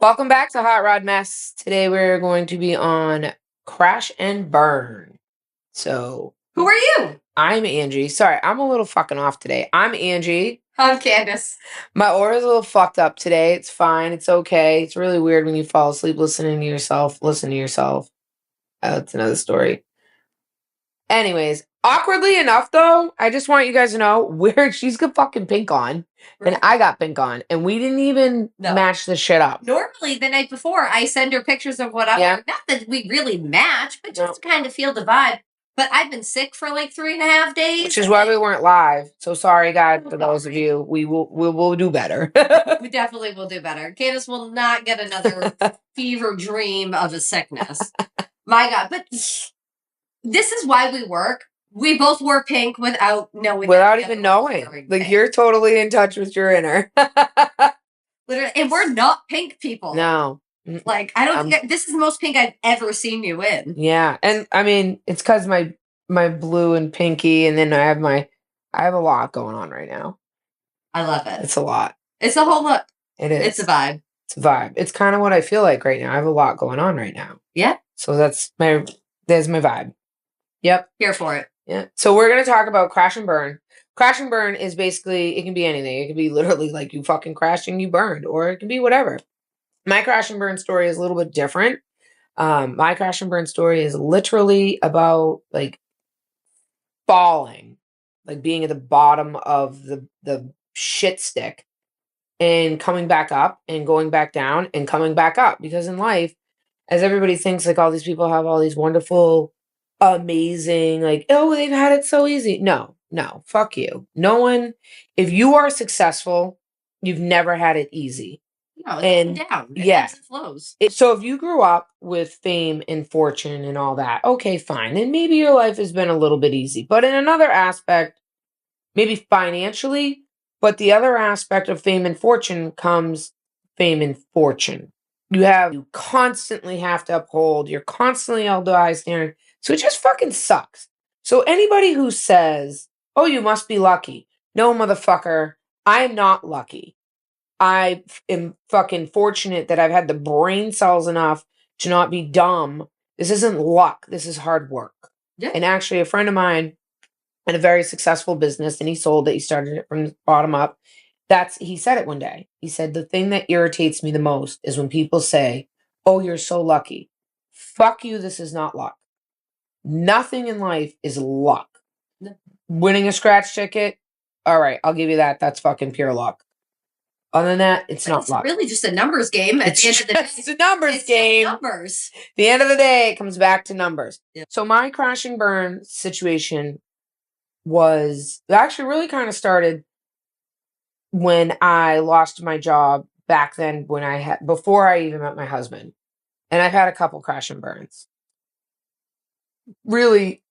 Welcome back to Hot Rod Mess. Today we're going to be on Crash and Burn. So, Who are you? I'm Angie. Sorry, I'm a little fucking off today. I'm Angie. I'm Candice. My aura's a little fucked up today. It's fine. It's okay. It's really weird when you fall asleep listening to yourself. Listen to yourself. That's another story. Anyways, awkwardly enough, though, I just want you guys to know where she's got fucking pink on and I got pink on, and we didn't even match the shit up. Normally, the night before, I send her pictures of what I'm wearing. Not that we really match, but just to kind of feel the vibe. But I've been sick for like 3.5 days. Which is why we weren't live. So sorry, guys, for those of you. We will do better. We definitely will do better. Candice will not get another fever dream of a sickness. My God. But this is why we work. We both wore pink without knowing. Without even knowing. Like, you're totally in touch with your inner. Literally, and we're not pink people. No. Like, I don't think this is the most pink I've ever seen you in. Yeah. And I mean, it's because my blue and pinky, and then I have a lot going on right now. I love it. It's a lot. It's a whole look. It is. It's a vibe. It's a vibe. It's kind of what I feel like right now. I have a lot going on right now. Yeah. So there's my vibe. Yep. Here for it. Yeah. So we're going to talk about Crash and Burn. Crash and Burn is basically, it can be anything. It can be literally like you fucking crashed and you burned, or it can be whatever. My Crash and Burn story is a little bit different. My Crash and Burn story is literally about like falling, like being at the bottom of the shit stick and coming back up and going back down and coming back up. Because in life, as everybody thinks, like all these people have all these wonderful, amazing, like, oh, they've had it so easy. No, fuck you. No one, if you are successful, you've never had it easy. No, it's down. It ebbs and flows. So if you grew up with fame and fortune and all that, okay, fine. And maybe your life has been a little bit easy. But in another aspect, maybe financially, but the other aspect of fame and fortune comes fame and fortune. You constantly have to uphold, you're constantly held to a high standard. So it just fucking sucks. So anybody who says, oh, you must be lucky. No, motherfucker, I am not lucky. I am fucking fortunate that I've had the brain cells enough to not be dumb. This isn't luck. This is hard work. Yeah. And actually, a friend of mine had a very successful business, and he sold it. He started it from the bottom up. He said it one day. He said, the thing that irritates me the most is when people say, oh, you're so lucky. Fuck you. This is not luck. Nothing in life is luck. No. Winning a scratch ticket. All right. I'll give you that. That's fucking pure luck. Other than that, it's not luck. It's really just a numbers game at the end of the day. It's a numbers game. Numbers. At the end of the day, it comes back to numbers. Yeah. So my crash and burn situation was actually really kind of started when I lost my job back then, before I even met my husband. And I've had a couple crash and burns. Really,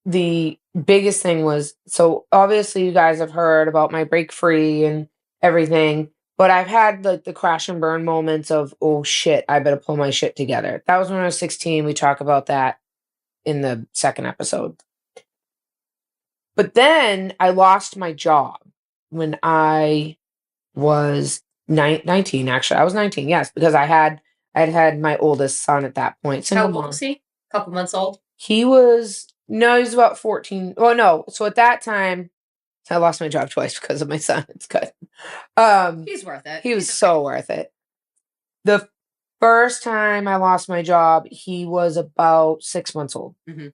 the biggest thing was, so obviously you guys have heard about my break free and everything. But I've had like the crash and burn moments of, oh shit, I better pull my shit together. That was when I was 16. We talk about that in the second episode. But then I lost my job when I was 19, actually. I was 19, yes, because I had my oldest son at that point. How old was he? A couple months old? He was about 14. Oh, no. So at that time, I lost my job twice because of my son. It's good. He's worth it. He was so worth it. The first time I lost my job, he was about 6 months old. Mm-hmm.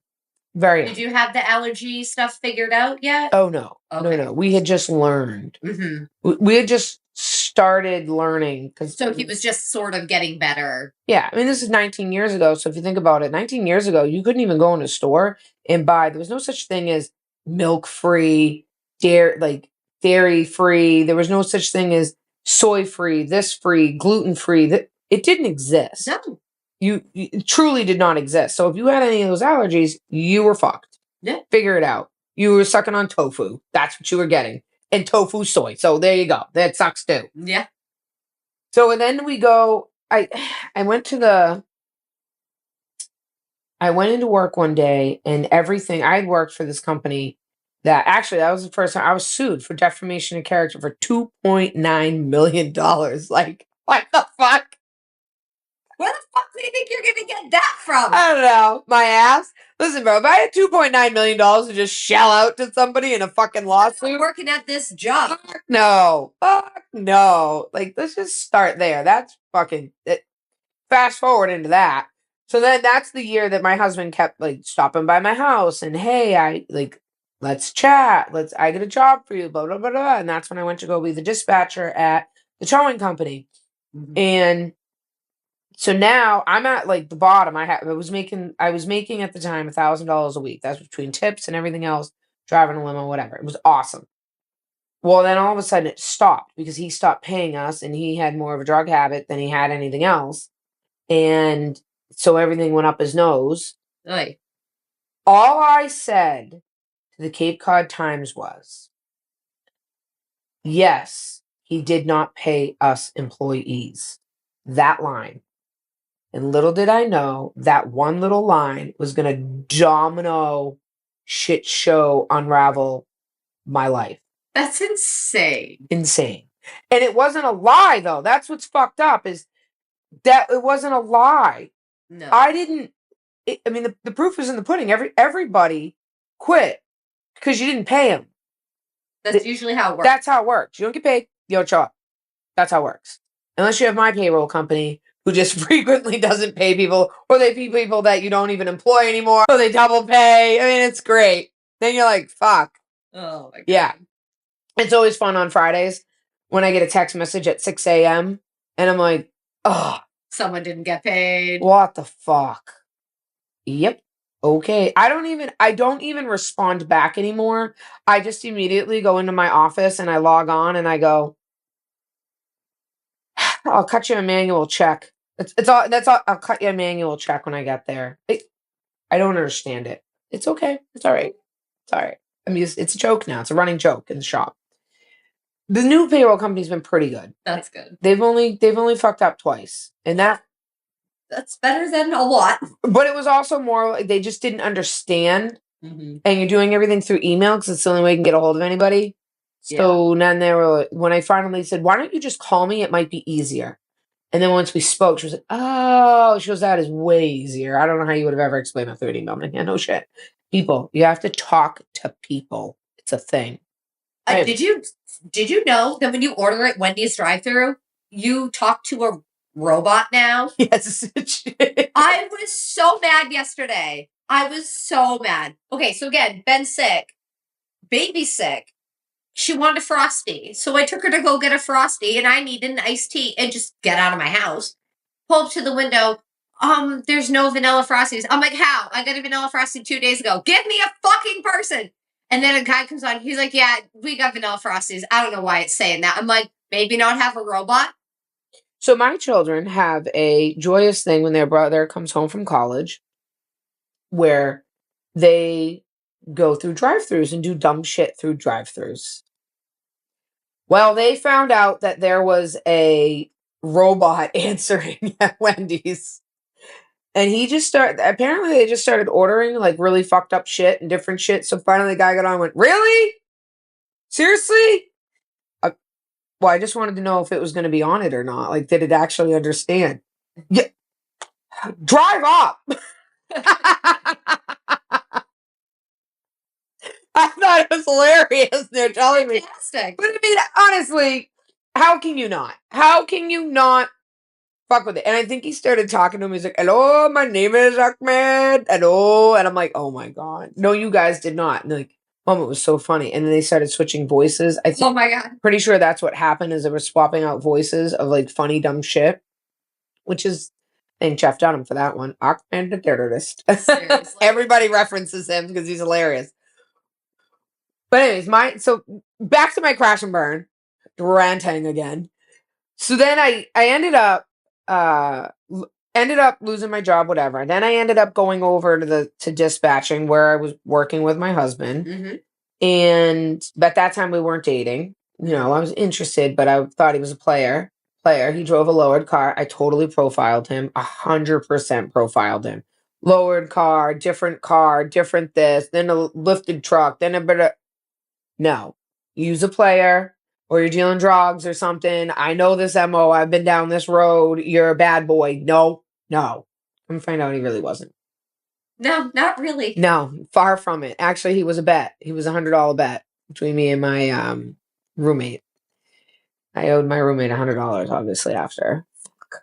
Very. Did you have the allergy stuff figured out yet? Oh, no. Okay. No. We had just learned. Mm-hmm. We had just started learning. So he was just sort of getting better. Yeah. I mean, this is 19 years ago. So if you think about it, 19 years ago, you couldn't even go in a store and buy. There was no such thing as milk-free, dairy-free. There was no such thing as soy-free, this free, gluten-free. It didn't exist. No. It truly did not exist. So if you had any of those allergies, you were fucked. Yeah. Figure it out. You were sucking on tofu. That's what you were getting. And tofu soy. So there you go. That sucks too. Yeah. So and then we go, I went into work one day, and everything, I had worked for this company that was the first time I was sued for defamation of character for $2.9 million. Like, what the fuck? Where the fuck do you think you're gonna get that from? I don't know. My ass. Listen, bro, if I had $2.9 million to just shell out to somebody in a fucking lawsuit. Working at this job. Fuck no. Fuck no. Like, let's just start there. That's fucking it. Fast forward into that. So then that's the year that my husband kept like stopping by my house and hey, let's chat. I get a job for you, blah, blah, blah, blah. And that's when I went to go be the dispatcher at the towing company. Mm-hmm. And so now I'm at like the bottom. I was making at the time $1,000 a week. That's between tips and everything else, driving a limo, whatever. It was awesome. Well, then all of a sudden it stopped because he stopped paying us and he had more of a drug habit than he had anything else. And so everything went up his nose. Aye. All I said to the Cape Cod Times was, yes, he did not pay us employees. That line. And little did I know that one little line was going to domino shit show unravel my life. That's insane. Insane. And it wasn't a lie, though. That's what's fucked up is that it wasn't a lie. No. The proof is in the pudding. Everybody quit because you didn't pay them. That's usually how it works. That's how it works. You don't get paid, you don't show up. That's how it works. Unless you have my payroll company who just frequently doesn't pay people, or they pay people that you don't even employ anymore, or they double pay. I mean, it's great. Then you're like, fuck. Oh, my God. Yeah. It's always fun on Fridays when I get a text message at 6 a.m. and I'm like, oh. Someone didn't get paid. What the fuck? Yep. Okay. I don't even respond back anymore. I just immediately go into my office and I log on and I go, I'll cut you a manual check. That's all. I'll cut you a manual check when I get there. I don't understand it. It's okay. It's all right. It's all right. I mean, it's a joke now. It's a running joke in the shop. The new payroll company's been pretty good. That's good. They've only fucked up twice, and that's better than a lot. But it was also more like they just didn't understand. Mm-hmm. And you're doing everything through email because it's the only way you can get a hold of anybody. So then when I finally said, why don't you just call me? It might be easier. And then once we spoke, she was like, oh, she goes, that is way easier. I don't know how you would have ever explained that through an email. I'm like, yeah, no shit. People, you have to talk to people. It's a thing. Did you know that when you order at Wendy's drive-thru, you talk to a robot now? Yes. I was so mad yesterday. I was so mad. Okay, so again, Ben's sick. Baby's sick. She wanted a Frosty. So I took her to go get a Frosty and I needed an iced tea and just get out of my house. Pull up to the window. There's no vanilla Frosties. I'm like, how? I got a vanilla Frosty 2 days ago. Give me a fucking person. And then a guy comes on. He's like, yeah, we got vanilla Frosties. I don't know why it's saying that. I'm like, maybe not have a robot. So my children have a joyous thing when their brother comes home from college where they go through drive-thrus and do dumb shit through drive-thrus. Well, they found out that there was a robot answering at Wendy's. And they just started ordering like really fucked up shit and different shit. So finally the guy got on and went, really? Seriously? Well, I just wanted to know if it was going to be on it or not. Like, did it actually understand? Yeah. Drive up. I thought it was hilarious. They're telling me. Fantastic. But I mean, honestly, how can you not? How can you not fuck with it? And I think he started talking to him. He's like, hello, my name is Ahmed. Hello. And I'm like, oh my God. No, you guys did not. And they're like, Mom, it was so funny. And then they started switching voices. I think, oh my God. Pretty sure that's what happened is they were swapping out voices of like funny, dumb shit, which is, thank Jeff Dunham for that one. Ahmed the terrorist. Everybody references him because he's hilarious. But anyways, so back to my crash and burn, ranting again. So then I ended up losing my job, whatever. Then I ended up going over to dispatching where I was working with my husband. Mm-hmm. And at that time we weren't dating. You know, I was interested, but I thought he was a player. He drove a lowered car. I totally profiled him, 100% profiled him. Lowered car, different this, then a lifted truck, then a bit of... No, use a player or you're dealing drugs or something. I know this MO. I've been down this road. You're a bad boy. No, No. I'm going to find out he really wasn't. No, not really. No, far from it. Actually, he was a bet. He was $100 bet between me and my roommate. I owed my roommate $100, obviously, after. I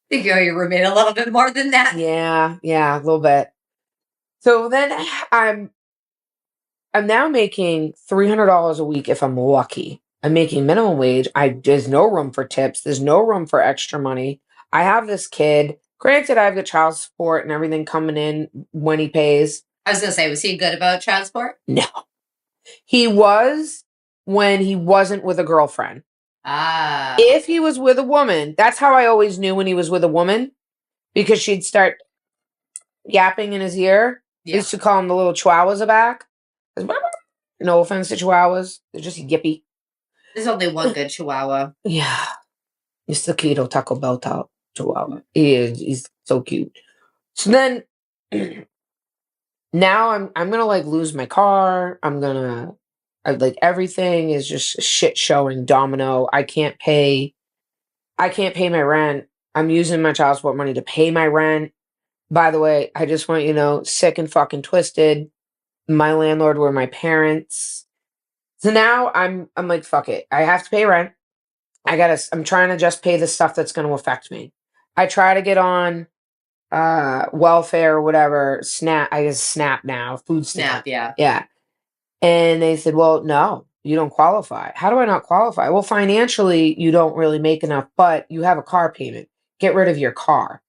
think you owe your roommate a little bit more than that. Yeah, a little bit. So then I'm now making $300 a week if I'm lucky. I'm making minimum wage. There's no room for tips. There's no room for extra money. I have this kid. Granted, I have the child support and everything coming in when he pays. I was going to say, was he good about child support? No. He was when he wasn't with a girlfriend. Ah. If he was with a woman, that's how I always knew when he was with a woman, because she'd start yapping in his ear. Yeah. I used to call him the little chihuahuas back. No offense to chihuahuas. They're just yippy. There's only one good chihuahua. Yeah. Mr. Keto Taco Bell top chihuahua. He's so cute. So then now I'm gonna like lose my car. Like everything is just shit showing domino. I can't pay my rent. I'm using my child support money to pay my rent. By the way, I just want you to know, sick and fucking twisted. My landlord were my parents. So now I'm like, fuck it. I have to pay rent. I'm trying to just pay the stuff that's going to affect me. I try to get on welfare or whatever. I guess SNAP now. Food stamp. Yeah. Yeah. And they said, well, no, you don't qualify. How do I not qualify? Well, financially, you don't really make enough, but you have a car payment. Get rid of your car.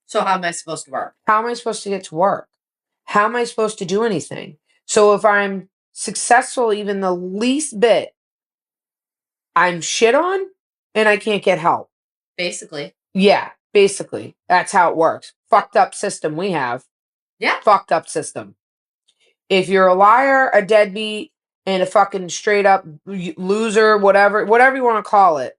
So how am I supposed to work? How am I supposed to get to work? How am I supposed to do anything? So if I'm successful even the least bit, I'm shit on and I can't get help. Basically. Yeah, basically. That's how it works. Fucked up system we have. Yeah. Fucked up system. If you're a liar, a deadbeat, and a fucking straight up loser, whatever you want to call it,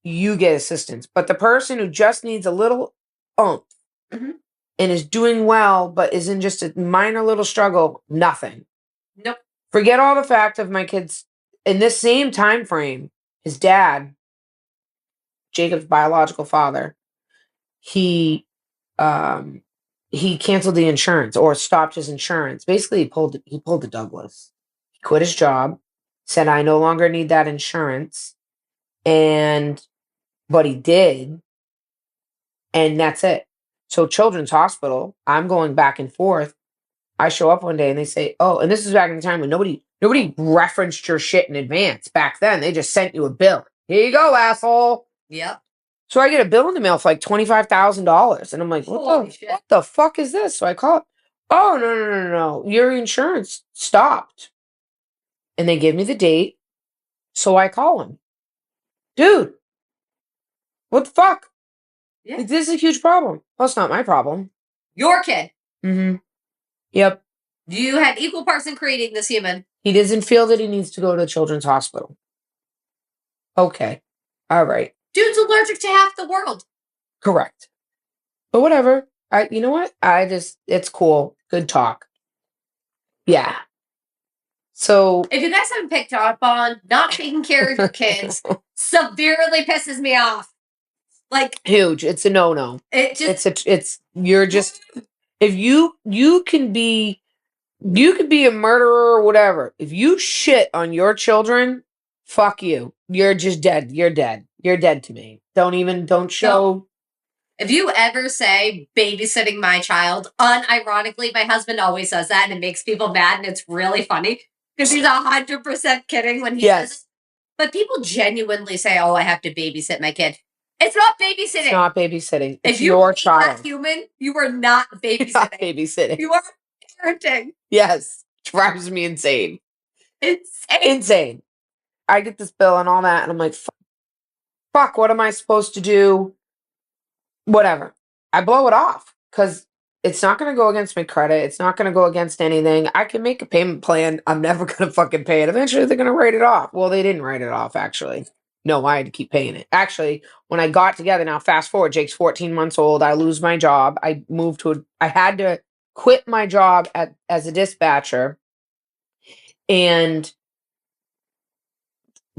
you get assistance. But the person who just needs a little oomph and is doing well, but is in just a minor little struggle, nothing. Nope. Forget all the fact of my kids in this same time frame. His dad, Jacob's biological father, he canceled the insurance or stopped his insurance. Basically, he pulled the Douglas. He quit his job, said, I no longer need that insurance. But he did. And that's it. So Children's Hospital, I'm going back and forth. I show up one day and they say, oh, and this is back in the time when nobody referenced your shit in advance. Back then, they just sent you a bill. Here you go, asshole. Yep. So I get a bill in the mail for like $25,000. And I'm like, what the fuck is this? So I call it. Oh, no. Your insurance stopped. And they give me the date. So I call him. Dude, what the fuck? Yeah. Like, this is a huge problem. Well, it's not my problem. Your kid. Mm-hmm. Yep. You had equal parts in creating this human. He doesn't feel that he needs to go to Children's Hospital. Okay. All right. Dude's allergic to half the world. Correct. But whatever. You know what? It's cool. Good talk. Yeah. So if you guys haven't picked up on not taking care of your kids, severely pisses me off. Like huge. It's a no-no. You're just, if you can be a murderer or whatever. If you shit on your children, fuck you. You're just dead. You're dead. You're dead to me. Don't show. So, if you ever say babysitting my child, unironically, my husband always says that and it makes people mad and it's really funny because he's 100% kidding when he says it. But people genuinely say, oh, I have to babysit my kid. It's not babysitting. It's not babysitting. It's if you your are child. Not human, you are not babysitting. You're not babysitting. You are parenting. Yes. Drives me insane. Insane. I get this bill and all that, and I'm like, fuck, what am I supposed to do? Whatever. I blow it off because it's not going to go against my credit. It's not going to go against anything. I can make a payment plan. I'm never going to fucking pay it. Eventually, they're going to write it off. Well, they didn't write it off, actually. No, I had to keep paying it. Actually, when I got together, now fast forward, Jake's 14 months old. I lose my job. I had to quit my job as a dispatcher. And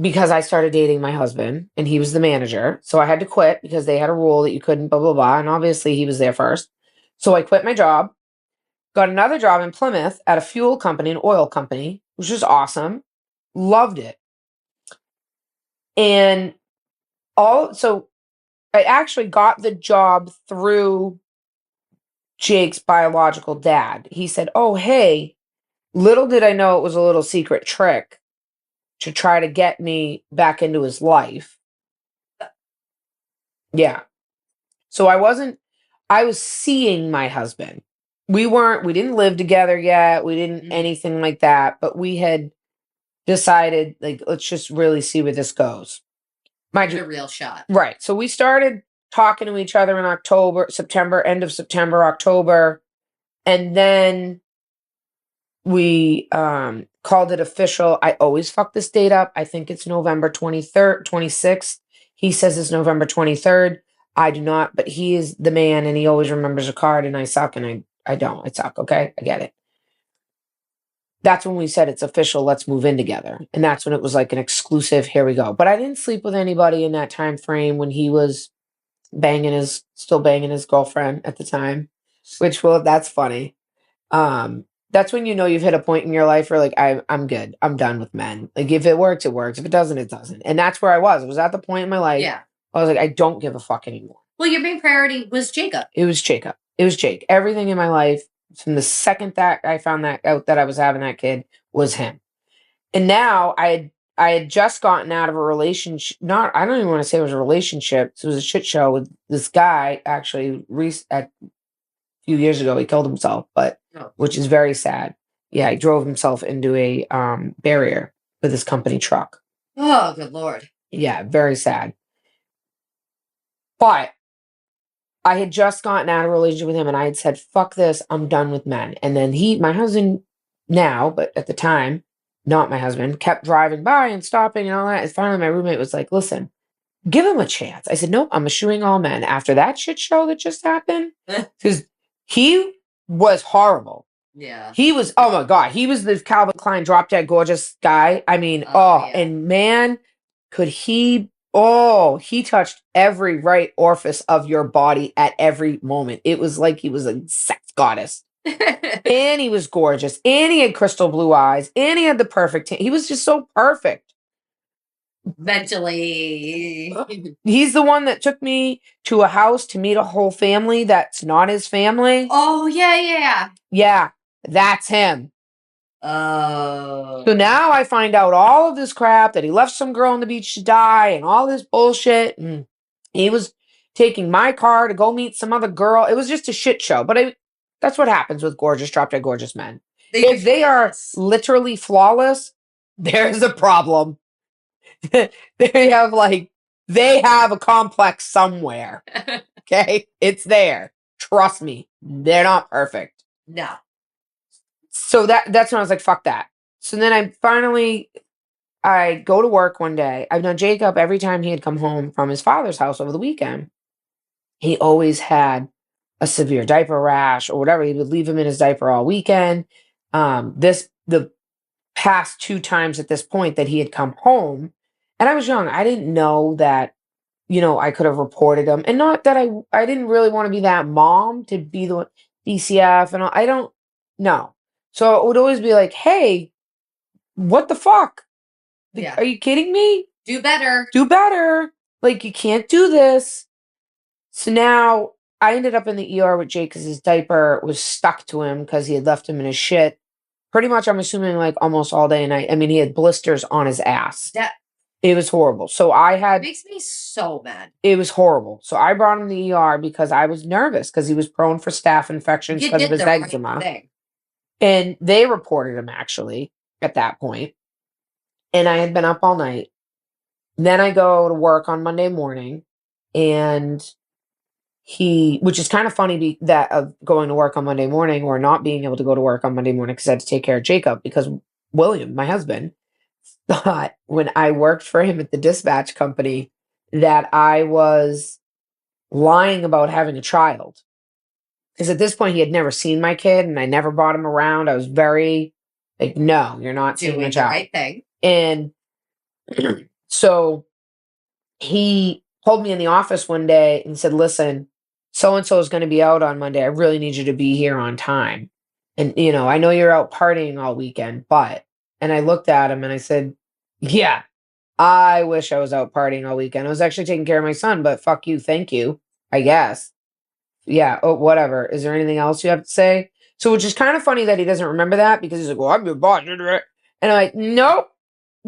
because I started dating my husband and he was the manager. So I had to quit because they had a rule that you couldn't blah, blah, blah. And obviously he was there first. So I quit my job, got another job in Plymouth at a fuel company, an oil company, which was awesome. Loved it. And so I actually got the job through Jake's biological dad. He said, "Oh, hey, little did I know it was a little secret trick to try to get me back into his life." Yeah. So I was seeing my husband. We didn't live together yet. We didn't anything like that, but we had decided, like, let's just really see where this goes. Give it a real shot. Right. So we started talking to each other in end of September, October. And then we called it official. I always fuck this date up. I think it's November 23rd, 26th. He says it's November 23rd. I do not, but he is the man and he always remembers a card, and I suck and I don't. I suck, okay? I get it. That's when we said it's official, let's move in together. And that's when it was like an exclusive, here we go. But I didn't sleep with anybody in that time frame when he was still banging his girlfriend at the time, which, well, that's funny. That's when you know you've hit a point in your life where, like, I'm good. I'm done with men. Like, if it works, it works. If it doesn't, it doesn't. And that's where I was. It was at the point in my life. Yeah. I was like, I don't give a fuck anymore. Well, your main priority was Jacob. It was Jacob. It was Jake. Everything in my life, from the second that I found that out that I was having that kid, was him. And now I had just gotten out of a relationship. I don't even want to say it was a relationship. It was a shit show with this guy, actually, a few years ago. He killed himself, which is very sad. Yeah, he drove himself into a barrier with his company truck. Oh, good Lord. Yeah, very sad. But I had just gotten out of a relationship with him, and I had said, fuck this, I'm done with men. And then my husband now, but at the time, not my husband, kept driving by and stopping and all that. And finally my roommate was like, listen, give him a chance. I said, nope, I'm eschewing all men. After that shit show that just happened, because he was horrible. Yeah. He was, oh my God, he was the Calvin Klein drop dead gorgeous guy. I mean, yeah. And man, he touched every right orifice of your body at every moment. It was like he was a sex goddess. And he was gorgeous. And he had crystal blue eyes. And he had the perfect he was just so perfect. Mentally. He's the one that took me to a house to meet a whole family that's not his family. Oh, yeah. Yeah, that's him. Oh. So now I find out all of this crap that he left some girl on the beach to die and all this bullshit. And he was taking my car to go meet some other girl. It was just a shit show. But that's what happens with drop dead gorgeous men. If they are literally flawless, there's a problem. They have a complex somewhere. Okay? It's there. Trust me. They're not perfect. No. So that's when I was like, fuck that. So then I go to work one day. I've known Jacob every time he had come home from his father's house over the weekend. He always had a severe diaper rash or whatever. He would leave him in his diaper all weekend. The past 2 times at this point that he had come home, and I was young. I didn't know that, I could have reported him. And not that I didn't really want to be that mom to be the DCF and all. I don't know. So it would always be like, hey, what the fuck? Yeah. Are you kidding me? Do better. Do better. Like, you can't do this. So now I ended up in the ER with Jake because his diaper was stuck to him because he had left him in his shit. Pretty much, I'm assuming, like, almost all day and night. I mean, he had blisters on his ass. It was horrible. So it makes me so mad. It was horrible. So I brought him to the ER because I was nervous because he was prone for staph infections because of his eczema. And they reported him, actually, at that point. And I had been up all night. Then I go to work on Monday morning, and which is kind of funny of going to work on Monday morning or not being able to go to work on Monday morning because I had to take care of Jacob, because William, my husband, thought when I worked for him at the dispatch company that I was lying about having a child. Because at this point, he had never seen my kid, and I never brought him around. I was very like, no, you're not seeing my child. Right thing. And So he pulled me in the office one day and said, listen, so-and-so is going to be out on Monday. I really need you to be here on time. And, I know you're out partying all weekend, but, and I looked at him and I said, yeah, I wish I was out partying all weekend. I was actually taking care of my son, but fuck you. Thank you, I guess. Yeah. Oh, whatever. Is there anything else you have to say? So, which is kind of funny that he doesn't remember that because he's like, well, I'm your boss. And I'm like, nope,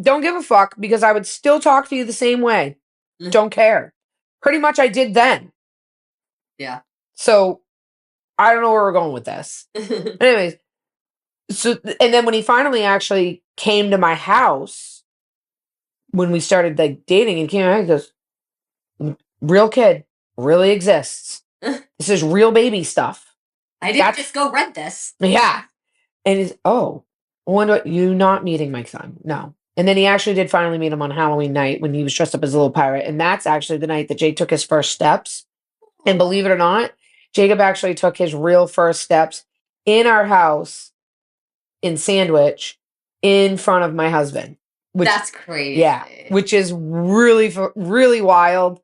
don't give a fuck because I would still talk to you the same way. Don't care. Pretty much I did then. Yeah. So I don't know where we're going with this. Anyways, so, and then when he finally actually came to my house, when we started like dating and came out, he goes, real kid really exists. This is real baby stuff. I didn't just go rent this. Yeah. And he's, oh, wonder you not meeting my son. No. And then he actually did finally meet him on Halloween night when he was dressed up as a little pirate. And that's actually the night that Jake took his first steps. And believe it or not, Jacob actually took his real first steps in our house in Sandwich in front of my husband. That's crazy. Yeah. Which is really, really wild.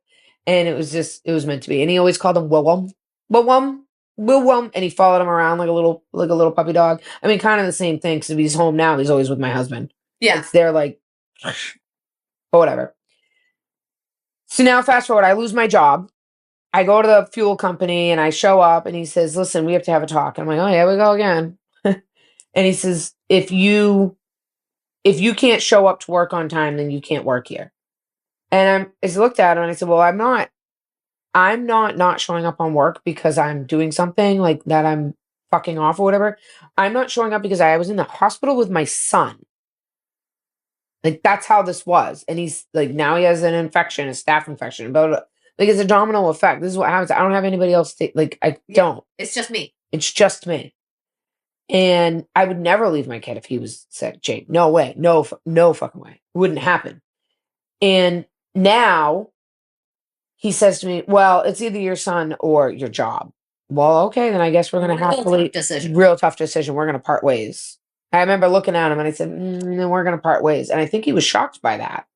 And it was meant to be. And he always called him Willum. Willum. Willum. And he followed him around like a little puppy dog. I mean, kind of the same thing. Because if he's home now, he's always with my husband. Yeah. They're like, but whatever. So now fast forward, I lose my job. I go to the fuel company and I show up and he says, listen, we have to have a talk. And I'm like, oh, here we go again. And he says, if you can't show up to work on time, then you can't work here. And I looked at him and I said, well, I'm not showing up on work because I'm doing something like that. I'm fucking off or whatever. I'm not showing up because I was in the hospital with my son. Like, that's how this was. And he's like, now he has an infection, a staph infection, but like, it's a domino effect. This is what happens. I don't have anybody else don't. It's just me. It's just me. And I would never leave my kid if he was sick, Jake. No way. No fucking way. It wouldn't happen. And now he says to me, well, it's either your son or your job. Well, okay, then I guess we're going to have to leave. Real tough decision. We're going to part ways. I remember looking at him and I said, then we're going to part ways. And I think he was shocked by that.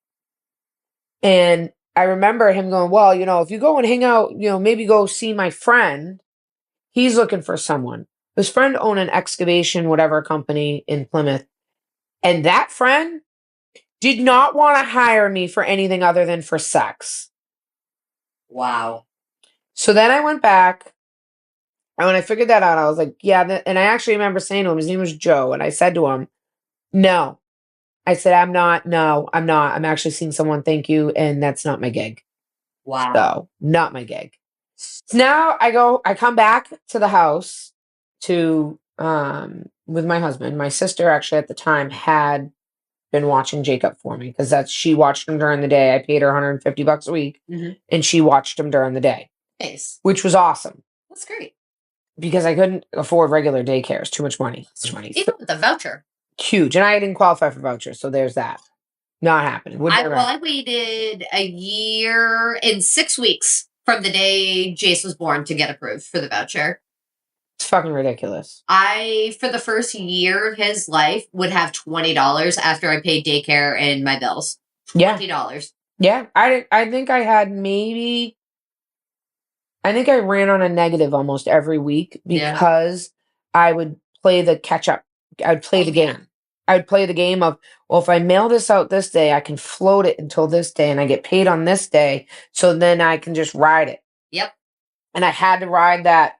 And I remember him going, well, if you go and hang out, maybe go see my friend. He's looking for someone. His friend owned an excavation, whatever company in Plymouth. And that friend did not want to hire me for anything other than for sex. Wow. So then I went back. And when I figured that out, I was like, yeah. And I actually remember saying to him, his name was Joe. And I said to him, no. I said, I'm not. No, I'm not. I'm actually seeing someone. Thank you. And that's not my gig. Wow. So not my gig. So now I come back to the house to, with my husband. My sister actually at the time had been watching Jacob for me because she watched him during the day. I paid her $150 a week and she watched him during the day. Nice. Which was awesome. That's great. Because I couldn't afford regular daycare. It's too much money. Even with the voucher. Huge. And I didn't qualify for vouchers. So there's that. Not happening. I waited a year and 6 weeks from the day Jace was born to get approved for the voucher. It's fucking ridiculous. I, for the first year of his life, would have $20 after I paid daycare and my bills. $20. Yeah. I think I had I ran on a negative almost every week because I would play the catch up. I'd play the game. I would play the game of, well, if I mail this out this day, I can float it until this day and I get paid on this day. So then I can just ride it. Yep. And I had to ride that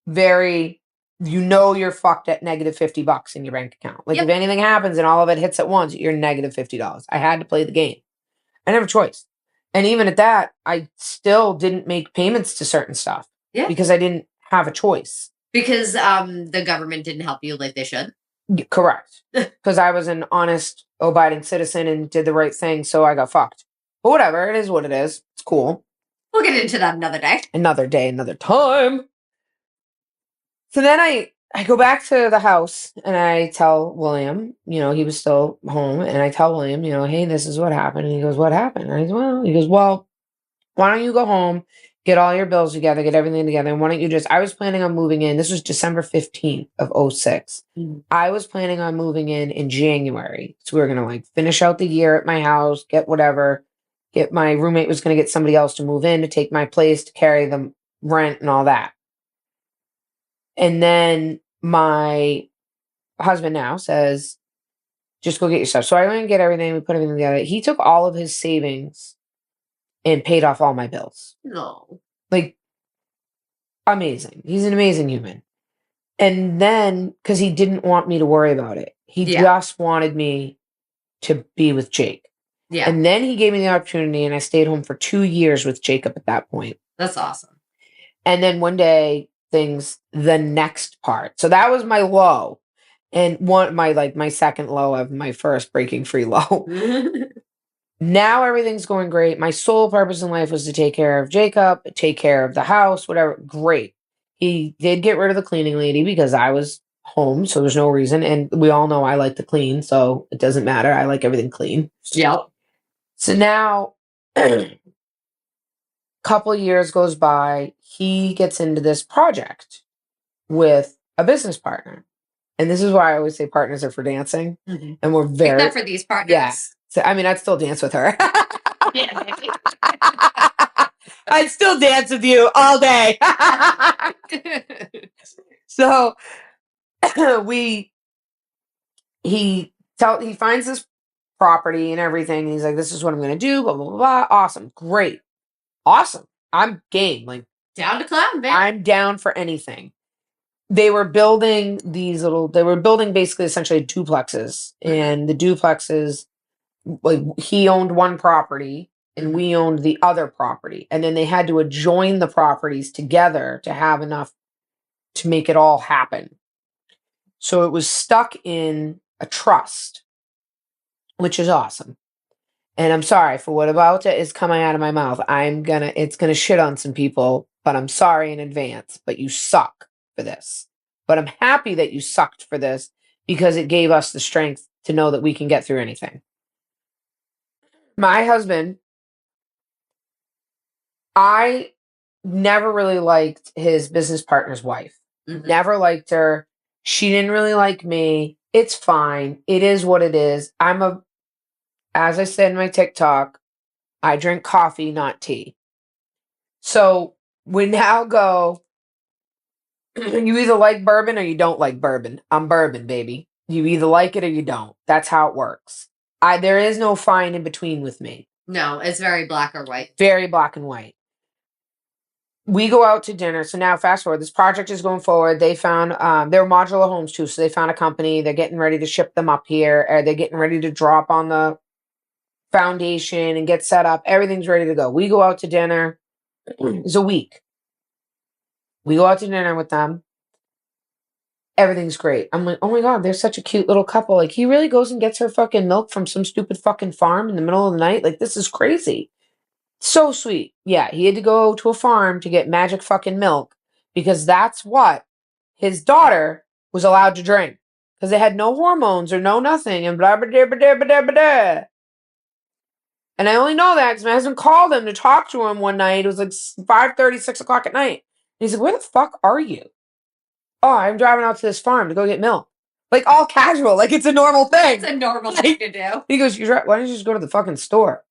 you're fucked at negative $50 in your bank account. Like if anything happens and all of it hits at once, you're negative $50. I had to play the game. I never choice. And even at that, I still didn't make payments to certain stuff. Yeah. Because I didn't have a choice. Because the government didn't help you like they should. Correct. Because I was an honest, abiding citizen and did the right thing, so I got fucked. But whatever, it is what it is. It's cool. We'll get into that another day. Another day, another time. So then I go back to the house and I tell William, he was still home, and I tell William, hey, this is what happened. And he goes, what happened? And he goes, well, why don't you go home get all your bills together, get everything together. And why don't you just, I was planning on moving in. This was December 15th of 06. Mm-hmm. I was planning on moving in January. So we were going to like finish out the year at my house, get whatever, get my roommate was going to get somebody else to move in to take my place, to carry the rent and all that. And then my husband now says, just go get your stuff. So I went and get everything. We put everything together. He took all of his savings and paid off all my bills. No. Like, amazing. He's an amazing human. And then, because he didn't want me to worry about it, he just wanted me to be with Jake. Yeah. And then he gave me the opportunity, and I stayed home for 2 years with Jacob at that point. That's awesome. And then one day, the next part. So that was my low. And my second low of my first breaking free low. Now everything's going great. My sole purpose in life was to take care of Jacob, take care of the house, whatever. Great. He did get rid of the cleaning lady because I was home, so there's no reason. And we all know I like to clean, so it doesn't matter. I like everything clean. Yep. So now, couple years goes by, he gets into this project with a business partner. And this is why I always say partners are for dancing. Mm-hmm. And we're very... Except for these partners. Yeah. So, I mean, I'd still dance with her. Yeah, I'd still dance with you all day. So he finds this property and everything. And he's like, this is what I'm going to do. Blah, blah, blah, blah. Awesome. Great. Awesome. I'm game. Like, down to clown, man. I'm down for anything. They were building basically essentially duplexes. And the duplexes, like, he owned one property and we owned the other property. And then they had to adjoin the properties together to have enough to make it all happen. So it was stuck in a trust, which is awesome. And I'm sorry for what about it is coming out of my mouth. It's gonna shit on some people, but I'm sorry in advance, but you suck for this. But I'm happy that you sucked for this because it gave us the strength to know that we can get through anything. My husband, I never really liked his business partner's wife. Mm-hmm. Never liked her. She didn't really like me. It's fine. It is what it is. As I said in my TikTok, I drink coffee, not tea. So we now go, you either like bourbon or you don't like bourbon. I'm bourbon, baby. You either like it or you don't. That's how it works. There is no fine in between with me. No, it's very black or white. Very black and white. We go out to dinner. So now fast forward, this project is going forward. They found, they're modular homes too. So they found a company. They're getting ready to ship them up here. They're getting ready to drop on the foundation and get set up. Everything's ready to go. We go out to dinner. It's a week. We go out to dinner with them. Everything's great. I'm like, oh my God, they're such a cute little couple. Like, he really goes and gets her fucking milk from some stupid fucking farm in the middle of the night. Like, this is crazy. So sweet. Yeah, he had to go to a farm to get magic fucking milk because that's what his daughter was allowed to drink because they had no hormones or no nothing and blah, blah, blah, blah, blah, blah, blah. And I only know that because my husband called him to talk to him one night. It was like 5:30, 6 o'clock at night. And he's like, where the fuck are you? Oh, I'm driving out to this farm to go get milk. Like, all casual. Like, it's a normal thing. It's a normal thing to do. He goes, why don't you just go to the fucking store?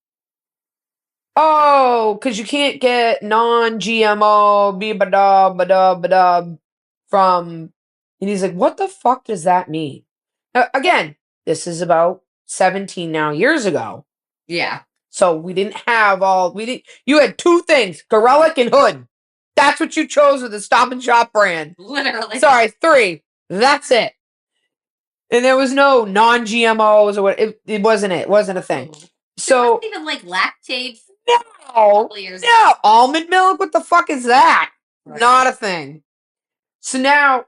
Oh, because you can't get non-GMO, be-ba-dub, from... And he's like, what the fuck does that mean? Now, again, this is about 17 now years ago. Yeah. So we didn't have you had two things, Gorelick and Hood. That's what you chose with the Stop and Shop brand. Literally. Sorry, 3. That's it. And there was no non-GMOs or what. It wasn't it. It wasn't a thing. So it wasn't even like lactate. No. Almond milk? What the fuck is that? Right. Not a thing. So now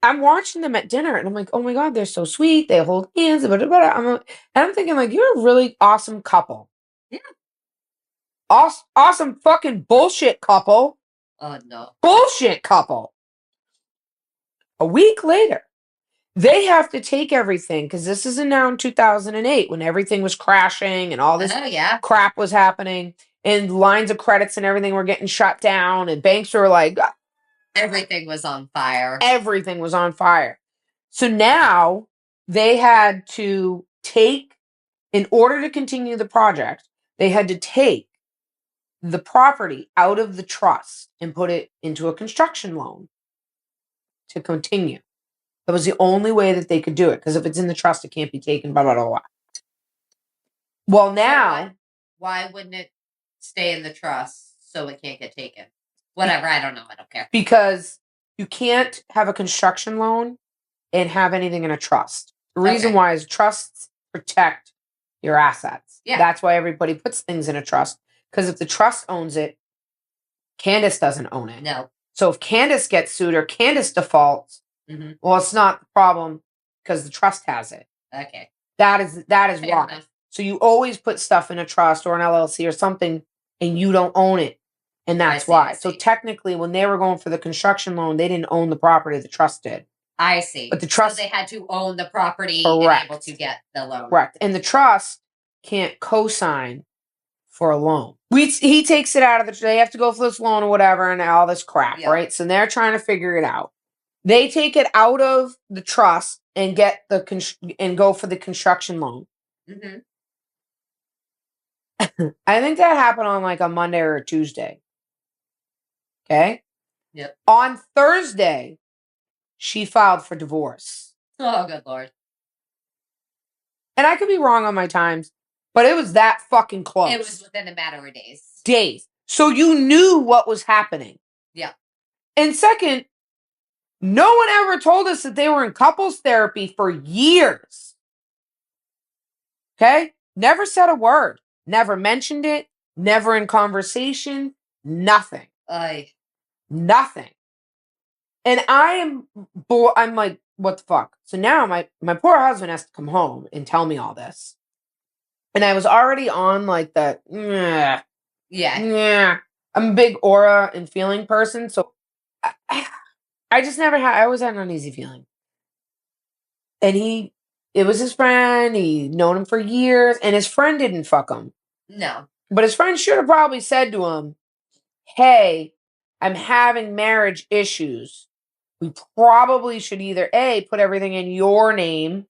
I'm watching them at dinner and I'm like, oh my God, they're so sweet. They hold hands. Blah, blah, blah. I'm thinking, like, you're a really awesome couple. Yeah. Awesome fucking bullshit couple. Oh, no. Bullshit couple. A week later, they have to take everything because this is now in 2008 when everything was crashing and all this crap was happening. and lines of credits and everything were getting shut down, and banks were like, everything was on fire. Everything was on fire. So now they had to take, in order to continue the project, they had to take the property out of the trust and put it into a construction loan to continue. That was the only way that they could do it, because if it's in the trust, it can't be taken, blah, blah, blah, blah. Well, now... Why wouldn't it stay in the trust so it can't get taken? Whatever, I don't know. I don't care. Because you can't have a construction loan and have anything in a trust. The reason why is trusts protect your assets. Yeah. That's why everybody puts things in a trust. Because if the trust owns it, Candice doesn't own it. No. So if Candice gets sued or Candice defaults, well, it's not the problem because the trust has it. Okay. That is Fair why. enough. So you always put stuff in a trust or an LLC or something, and you don't own it. And that's why. So technically, when they were going for the construction loan, they didn't own the property. The trust did. I see. But the trust... So they had to own the property and be able to get the loan. Correct. And the trust can't co-sign for a loan. He takes it out of the... They have to go for this loan or whatever and all this crap, right? So they're trying to figure it out. They take it out of the trust and get and go for the construction loan. I think that happened on like a Monday or a Tuesday. Okay? Yep. On Thursday, she filed for divorce. Oh, good Lord. And I could be wrong on my times, but it was that fucking close. It was within a matter of days. Days. So you knew what was happening. Yeah. And second, no one ever told us that they were in couples therapy for years. Okay? Never said a word. Never mentioned it. Never in conversation. Nothing. Nothing. And I'm like, what the fuck? So now my poor husband has to come home and tell me all this. And I was already on like the, I'm a big aura and feeling person. So I just never had, I always had an uneasy feeling. And it was his friend. He'd known him for years. And his friend didn't fuck him. No. But his friend should have probably said to him, hey, I'm having marriage issues. We probably should either A, put everything in your name,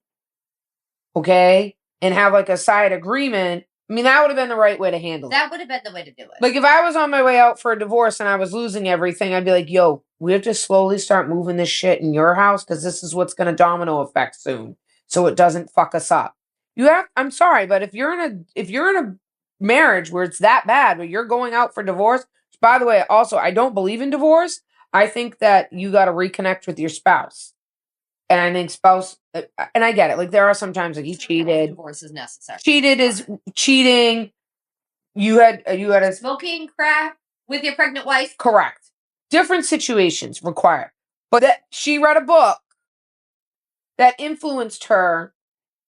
okay, and have like a side agreement. I mean, that would have been the right way to handle it. That would have been the way to do it. Like if I was on my way out for a divorce and I was losing everything, I'd be like, yo, we have to slowly start moving this shit in your house because this is what's going to domino effect soon, so it doesn't fuck us up. I'm sorry, but if you're in a marriage where it's that bad, where you're going out for divorce, by the way, also, I don't believe in divorce. I think that you got to reconnect with your spouse. And I think and I get it. Like there are some times like he cheated. Divorce is necessary. Cheated is cheating. You had a smoking crack with your pregnant wife. Correct. Different situations require. But that she read a book that influenced her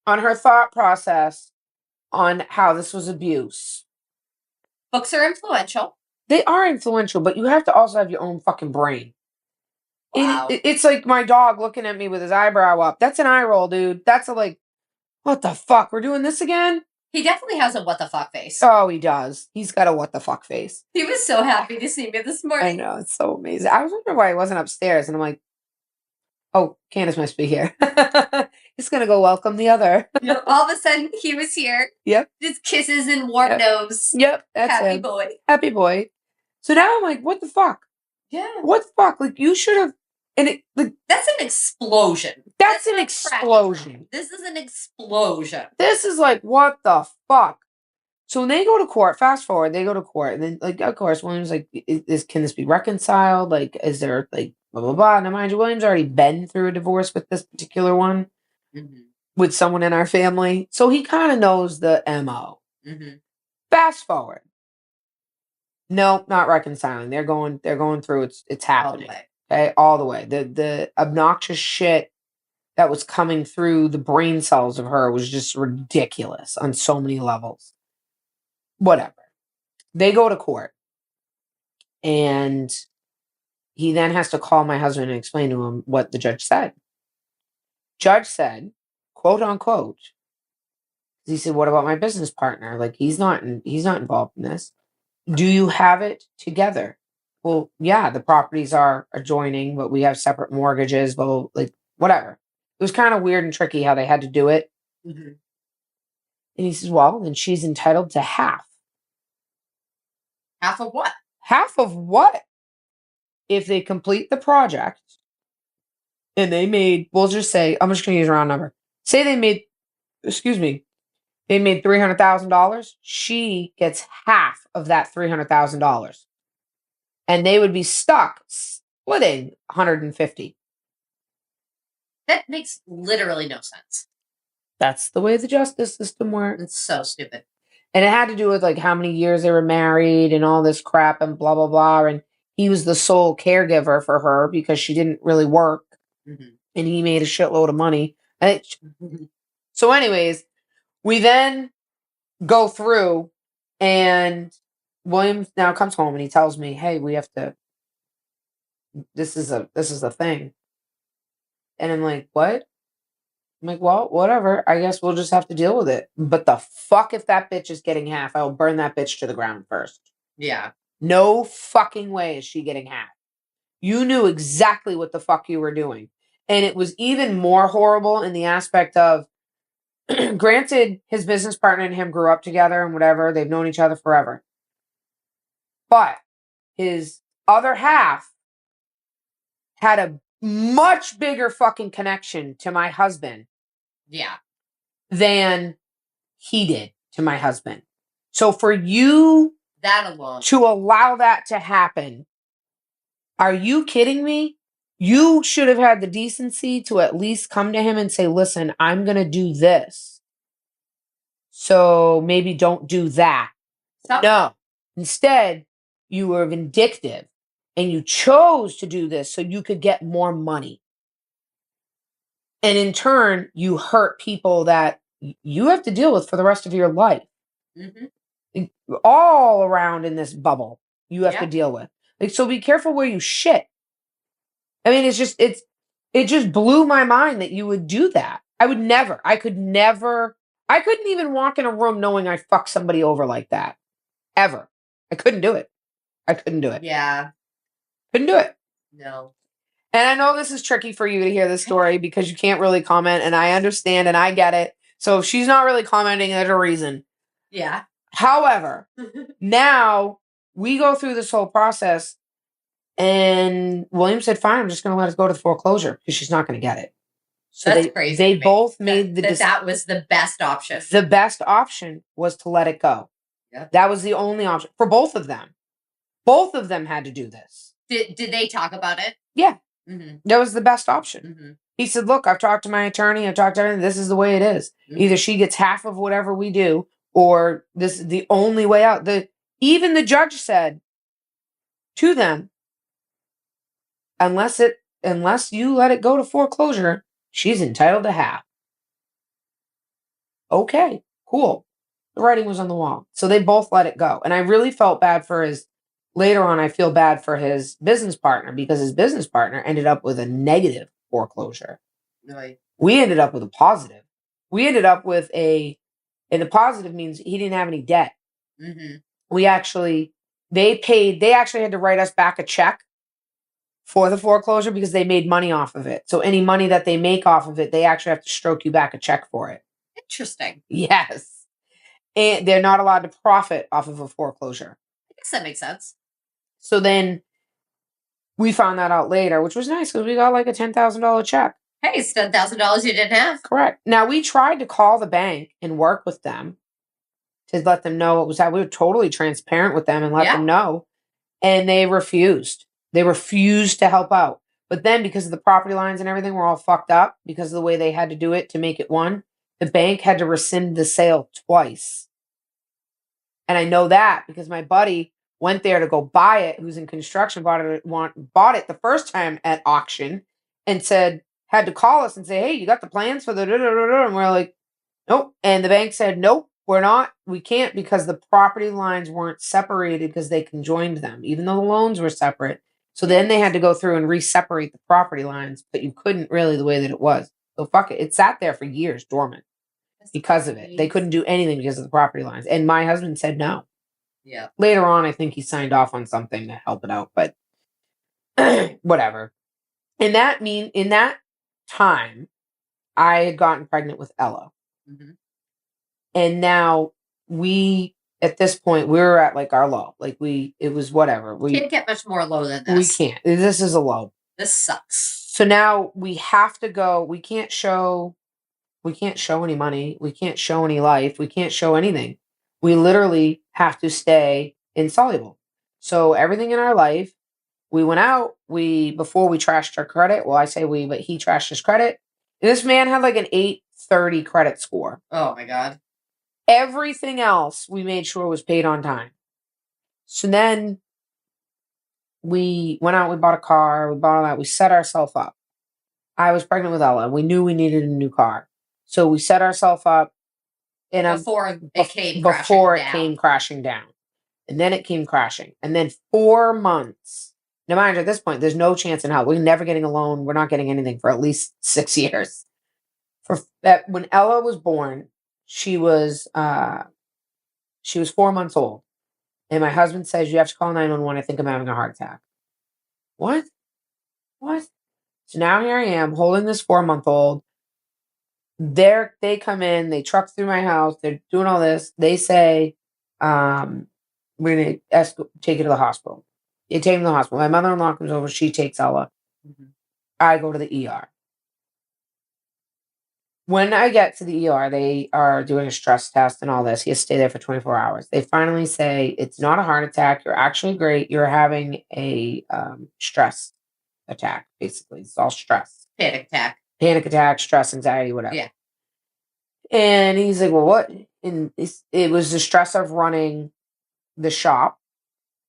on her thought process on how this was abuse. Books are influential. They are influential, but you have to also have your own fucking brain. Wow. It's like my dog looking at me with his eyebrow up. That's an eye roll, dude. That's a like, what the fuck? We're doing this again? He definitely has a what the fuck face. Oh, he does. He's got a what the fuck face. He was so happy to see me this morning. I know. It's so amazing. I was wondering why he wasn't upstairs. And I'm like, oh, Candice must be here. He's going to go welcome the other. All of a sudden, he was here. Yep. Just kisses and warm nose. Yep. That's Happy him. boy. Happy boy. So now I'm like, what the fuck? Yeah. What the fuck? Like, you should have. And that's an explosion. That's an explosion. This is an explosion. This is like, what the fuck? So when they go to court, fast forward, they go to court, and then, like, of course, William's like, can this be reconciled? Like, is there, like, blah, blah, blah. Now, mind you, William's already been through a divorce with this particular one, with someone in our family. So he kind of knows the MO. Fast forward. No, not reconciling. They're going through, it's happening. Okay, all the way. The obnoxious shit that was coming through the brain cells of her was just ridiculous on so many levels. Whatever. They go to court. And he then has to call my husband and explain to him what the judge said. Judge said, quote unquote, he said, what about my business partner? Like, he's not involved in this. Do you have it together? Well, yeah, the properties are adjoining, but we have separate mortgages, but like whatever. It was kind of weird and tricky how they had to do it. Mm-hmm. And he says, well, then she's entitled to half. Half of what? Half of what? If they complete the project and they made, we'll just say, I'm just going to use a round number. Say they made, excuse me, they made $300,000. She gets half of that $300,000. And they would be stuck splitting 150. That makes literally no sense. That's the way the justice system works. It's so stupid. And it had to do with like how many years they were married and all this crap and blah, blah, blah. And he was the sole caregiver for her because she didn't really work. Mm-hmm. And he made a shitload of money. So anyways, we then go through and William now comes home and he tells me, hey, we have to, this is a thing. And I'm like, what? I'm like, well, whatever. I guess we'll just have to deal with it. But the fuck if that bitch is getting half, I'll burn that bitch to the ground first. Yeah. No fucking way is she getting half. You knew exactly what the fuck you were doing. And it was even more horrible in the aspect of, granted, his business partner and him grew up together and whatever. They've known each other forever. But his other half had a much bigger fucking connection to my husband. Yeah. Than he did to my husband. So for you that alone to allow that to happen, are you kidding me? You should have had the decency to at least come to him and say, listen, I'm going to do this. So maybe don't do that. Stop. No. Instead, you were vindictive and you chose to do this so you could get more money. And in turn, you hurt people that you have to deal with for the rest of your life. Mm-hmm. All around in this bubble, you have to deal with. Like, so be careful where you shit. I mean, it just blew my mind that you would do that. I couldn't even walk in a room knowing I fucked somebody over like that. Ever. I couldn't do it. Yeah. Couldn't do it. No. And I know this is tricky for you to hear this story because you can't really comment, and I understand and I get it. So if she's not really commenting, there's a reason. Yeah. However, now we go through this whole process and William said, fine, I'm just going to let us go to the foreclosure because she's not going to get it. So that's crazy. They both made that was the best option. The best option was to let it go. Yeah. That was the only option for both of them. Both of them had to do this. Did they talk about it? Yeah. Mm-hmm. That was the best option. Mm-hmm. He said, look, I've talked to my attorney. I've talked to everything. This is the way it is. Mm-hmm. Either she gets half of whatever we do, or this is the only way out. Even the judge said to them, unless you let it go to foreclosure, she's entitled to half. Okay, cool. The writing was on the wall. So they both let it go. And I really felt bad for later on, I feel bad for his business partner because his business partner ended up with a negative foreclosure. Right. We ended up with a positive. We ended up with and the positive means he didn't have any debt. Mm-hmm. They actually had to write us back a check for the foreclosure because they made money off of it. So any money that they make off of it, they actually have to stroke you back a check for it. Interesting. Yes. And they're not allowed to profit off of a foreclosure. I guess that makes sense. So then we found that out later, which was nice because we got like a $10,000 check. Hey, it's $10,000 you didn't have. Correct. Now, we tried to call the bank and work with them to let them know what was that. We were totally transparent with them and let them know. And they refused. They refused to help out. But then because of the property lines and everything were all fucked up because of the way they had to do it to make it one, the bank had to rescind the sale twice. And I know that because my buddy went there to go buy it, who's in construction, bought it the first time at auction and had to call us and say, hey, you got the plans for the da-da-da-da? And we're like, nope. And the bank said, nope, we can't because the property lines weren't separated because they conjoined them, even though the loans were separate. So then they had to go through and re-separate the property lines, but you couldn't really the way that it was. So fuck it. It sat there for years dormant because of it. They couldn't do anything because of the property lines. And my husband said no. Yeah. Later on, I think he signed off on something to help it out, but whatever. In that time, I had gotten pregnant with Ella. Mm-hmm. And now at this point, we were at like our low. Like it was whatever. Can't get much more low than We this. can't. This is a low. This sucks. So now we have to go. We can't show any money. We can't show any life. We can't show anything. We literally have to stay insoluble. So everything in our life, we went out, before we trashed our credit. Well, I say we, but he trashed his credit. And this man had like an 830 credit score. Oh my God. Everything else we made sure was paid on time. So then we went out, we bought a car, we bought all that, we set ourselves up. I was pregnant with Ella, and we knew we needed a new car. So we set ourselves up before it came crashing down. And then it came crashing. And then 4 months. Now, mind you, at this point, there's no chance in hell. We're never getting a loan. We're not getting anything for at least 6 years. When Ella was born, she was 4 months old. And my husband says, you have to call 911. I think I'm having a heart attack. What? So now here I am holding this 4-month-old. They come in, they truck through my house. They're doing all this. They say, we're going to take you to the hospital. You take him to the hospital. My mother-in-law comes over. She takes Ella. Mm-hmm. I go to the ER. When I get to the ER, they are doing a stress test and all this. He has to stay there for 24 hours. They finally say, it's not a heart attack. You're actually great. You're having a stress attack, basically. It's all stress. Panic attack, stress, anxiety, whatever. Yeah. And he's like, well, what? And it was the stress of running the shop.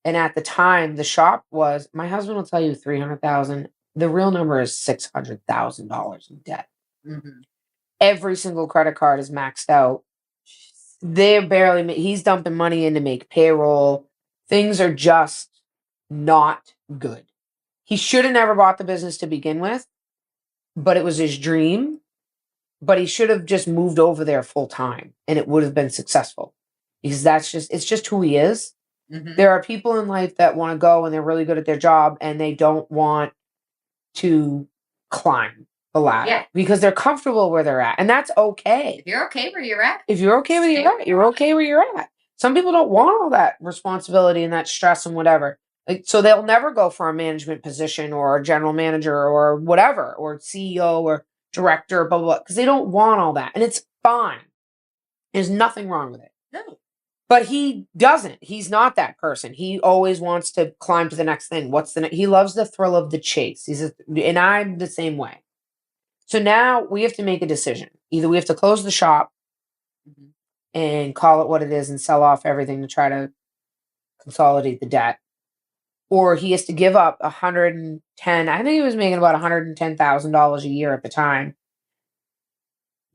And at the time, the shop was, my husband will tell you, $300,000. The real number is $600,000 in debt. Mm-hmm. Every single credit card is maxed out. He's dumping money in to make payroll. Things are just not good. He should have never bought the business to begin with, but it was his dream. But he should have just moved over there full time, and it would have been successful, because it's just who he is. Mm-hmm. There are people in life that want to go and they're really good at their job and they don't want to climb the ladder because they're comfortable where they're at. And that's okay. If you're okay where you're at. You're okay where you're at. Some people don't want all that responsibility and that stress and whatever. So they'll never go for a management position or a general manager or whatever, or CEO or director, blah, blah, blah, because they don't want all that. And it's fine. There's nothing wrong with it. No. But he doesn't. He's not that person. He always wants to climb to the next thing. He loves the thrill of the chase. And I'm the same way. So now we have to make a decision. Either we have to close the shop and call it what it is and sell off everything to try to consolidate the debt, or he has to give up 110. I think he was making about $110,000 a year at the time.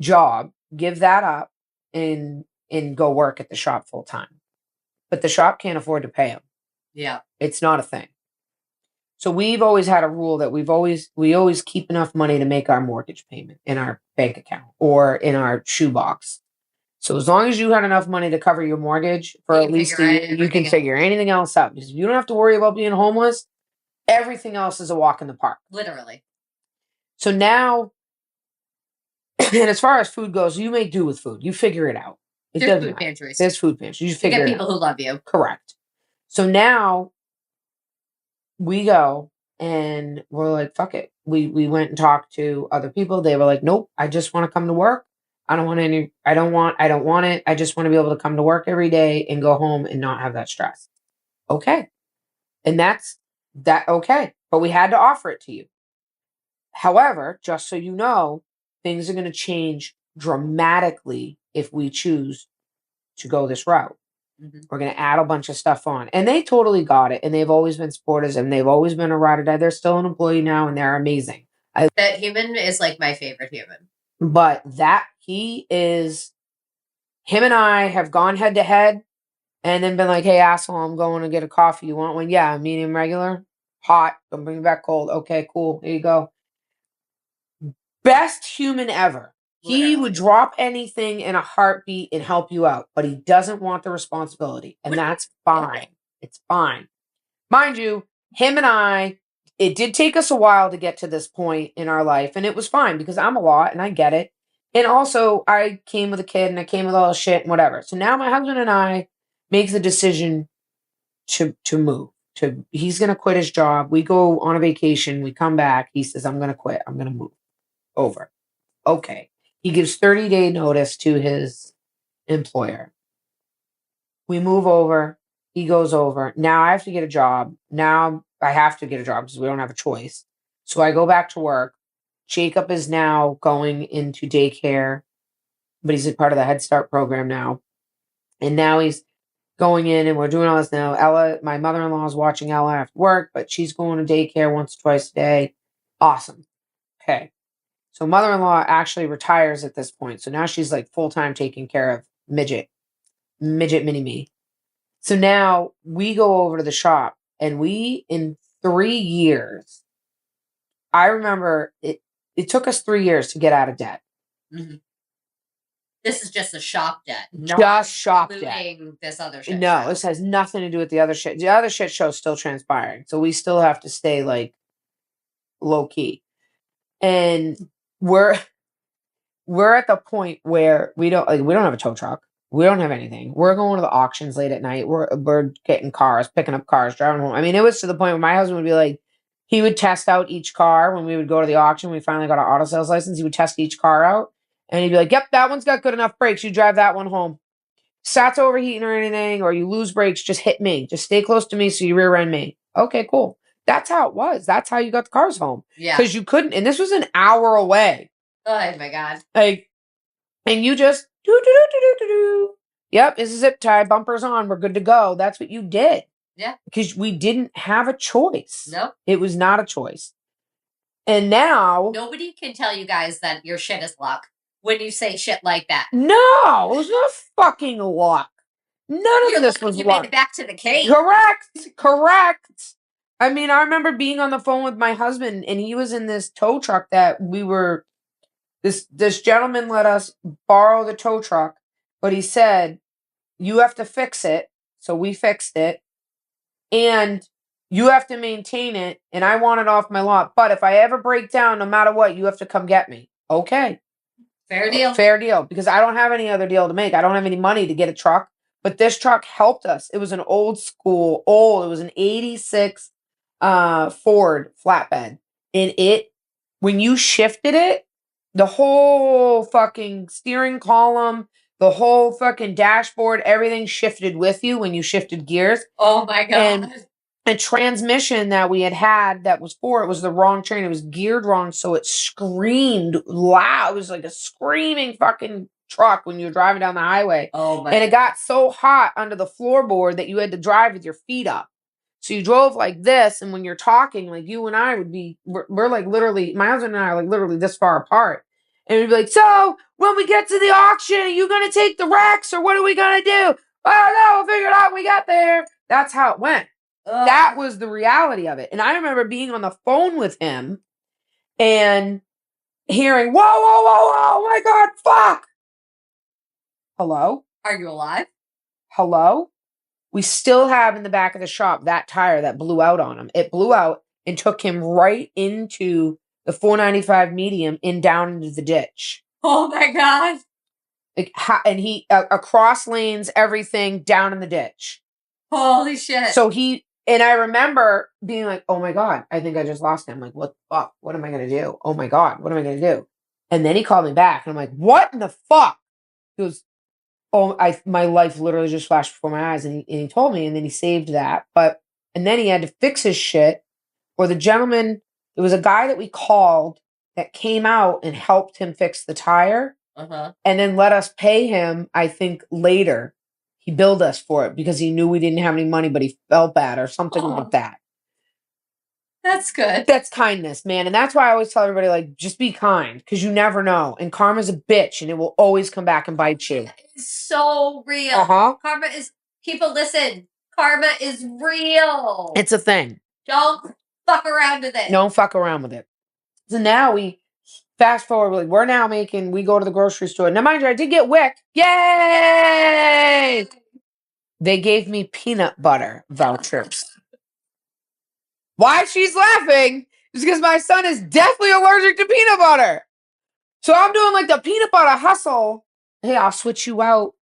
Job, give that up and go work at the shop full time. But the shop can't afford to pay him. Yeah. It's not a thing. So we've always had a rule that we always keep enough money to make our mortgage payment in our bank account or in our shoebox. So as long as you had enough money to cover your mortgage for at least a year, you can figure anything else out. Because if you don't have to worry about being homeless, everything else is a walk in the park. Literally. So now, and as far as food goes, you make do with food. You figure it out. There's food pantries. There's food pantries. You figure it out. You get people who love you. Correct. So now we go and we're like, fuck it. We went and talked to other people. They were like, nope, I just want to come to work. I don't want it. I just want to be able to come to work every day and go home and not have that stress. Okay. And that's okay. But we had to offer it to you. However, just so you know, things are going to change dramatically if we choose to go this route. Mm-hmm. We're going to add a bunch of stuff on. And they totally got it. And they've always been supporters and they've always been a ride or die. They're still an employee now and they're amazing. That human is like my favorite human. But him and I have gone head to head and then been like, hey, asshole, I'm going to get a coffee. You want one? Yeah, medium regular, hot. Don't bring it back cold. Okay, cool. There you go. Best human ever. He would drop anything in a heartbeat and help you out, but he doesn't want the responsibility. And that's fine. It's fine. Mind you, him and I, it did take us a while to get to this point in our life, and it was fine because I'm a lot and I get it. And also, I came with a kid and I came with all the shit and whatever. So now my husband and I make the decision to move. He's gonna quit his job. We go on a vacation. We come back. He says, "I'm gonna quit. I'm gonna move over." Okay. He gives 30-day notice to his employer. We move over. He goes over. Now I have to get a job. Now I have to get a job because we don't have a choice. So I go back to work. Jacob is now going into daycare, but he's a part of the Head Start program now. And now he's going in and we're doing all this now. Ella, my mother-in-law, is watching Ella after work, but she's going to daycare once or twice a day. Awesome. Okay. So mother-in-law actually retires at this point. So now she's like full-time taking care of midget mini me. So now we go over to the shop and we, in 3 years, I remember it took us 3 years to get out of debt. Mm-hmm. This is just a shop debt. Just shop debt. This other shit No, show. this has nothing to do with the other shit. The other shit show's still transpiring. So we still have to stay like low key. And we're at the point where we don't have a tow truck. We don't have anything. We're going to the auctions late at night. We're getting cars, picking up cars, driving home. I mean, it was to the point where my husband would be like, he would test out each car when we would go to the auction. We finally got our auto sales license. He would test each car out. And he'd be like, yep, that one's got good enough brakes. You drive that one home. Starts overheating or anything, or you lose brakes, just hit me. Just stay close to me so you rear end me. Okay, cool. That's how it was. That's how you got the cars home. Yeah. Because you couldn't. And this was an hour away. Oh, my God. Like, and you just do. Yep, it's a zip tie. Bumpers on. We're good to go. That's what you did. Yeah. Because we didn't have a choice. Nope. It was not a choice. And now... Nobody can tell you guys that your shit is luck when you say shit like that. No, it was not fucking luck. None of this was luck. You made it back to the cave. Correct. I mean, I remember being on the phone with my husband, and he was in this tow truck that we were... This gentleman let us borrow the tow truck, but he said, you have to fix it. So we fixed it. And you have to maintain it. And I want it off my lot. But if I ever break down, no matter what, you have to come get me. Okay. Fair deal. Fair deal. Because I don't have any other deal to make. I don't have any money to get a truck. But this truck helped us. It was an it was an 86 Ford flatbed. And when you shifted it, the whole fucking steering column, the whole fucking dashboard, everything shifted with you when you shifted gears. Oh my God. And a transmission that we had that was it was the wrong train. It was geared wrong, so it screamed loud. It was like a screaming fucking truck when you were driving down the highway. Oh my And it got so hot under the floorboard that you had to drive with your feet up. So you drove like this, and when you're talking, like you and I we're like literally, my husband and I are like literally this far apart. And we'd be like, so when we get to the auction, are you going to take the Rex or what are we going to do? Oh, no, we'll figure it out when we got there. That's how it went. That was the reality of it. And I remember being on the phone with him and hearing, whoa, oh my God, fuck. Hello? Are you alive? Hello? We still have in the back of the shop that tire that blew out on him. It blew out and took him right into the 495 medium and down into the ditch. Oh my God. And he, across lanes, everything down in the ditch. Holy shit. So and I remember being like, oh my God, I think I just lost him. Like, what the fuck? What am I going to do? Oh my God, what am I going to do? And then he called me back and I'm like, what in the fuck? He goes, my life literally just flashed before my eyes. And he told me, and then he saved that. And then he had to fix his shit. Or the gentleman, there was a guy that we called that came out and helped him fix the tire. Uh-huh. And then let us pay him, I think, later. He billed us for it because he knew we didn't have any money, but he felt bad or something like that. That's good. That's kindness, man. And that's why I always tell everybody, like, just be kind because you never know. And karma's a bitch and it will always come back and bite you. It's so real. Uh-huh. Karma is, people listen, karma is real. It's a thing. Don't fuck around with it. Don't fuck around with it. So now we Fast forward, we're now making, we go to the grocery store. Now, mind you, I did get WIC. Yay! They gave me peanut butter vouchers. Why she's laughing is because my son is definitely allergic to peanut butter. So I'm doing like the peanut butter hustle. Hey, I'll switch you out.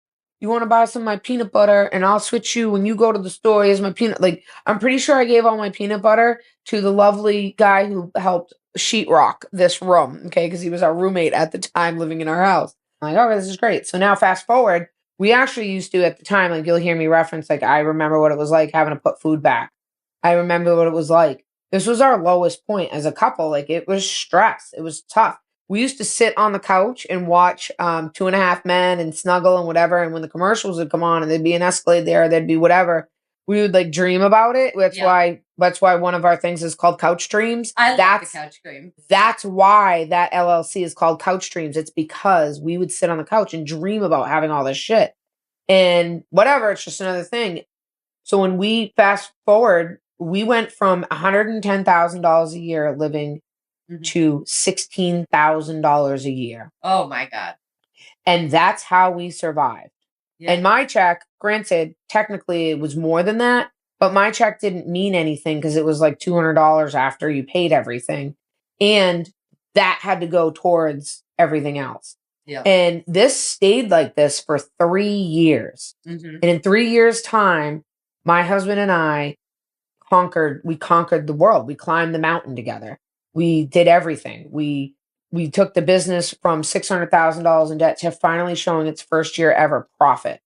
You want to buy some of my peanut butter and I'll switch you when you go to the store. Here's my peanut. Like, I'm pretty sure I gave all my peanut butter to the lovely guy who helped sheetrock this room. Okay. Because he was our roommate at the time living in our house. I'm like, oh, this is great. So now fast forward, we actually used to at the time, like you'll hear me reference, like I remember what it was like having to put food back. I remember what it was like. This was our lowest point as a couple. Like it was stress. It was tough. We used to sit on the couch and watch 2.5 Men and Snuggle and whatever. And when the commercials would come on and there'd be an Escalade there, there'd be whatever. We would like dream about it. That's why one of our things is called Couch Dreams. I love the couch dream. That's why that LLC is called Couch Dreams. It's because we would sit on the couch and dream about having all this shit. And whatever, it's just another thing. So when we fast forward, we went from $110,000 a year living to $16,000 a year. Oh my God. And that's how we survived. Yeah. And my check, granted, technically it was more than that, but my check didn't mean anything because it was like $200 after you paid everything. And that had to go towards everything else. Yeah. And this stayed like this for 3 years. And in 3 years' time, my husband and I conquered the world. We climbed the mountain together. We did everything. We took the business from $600,000 in debt to finally showing its first year ever profit.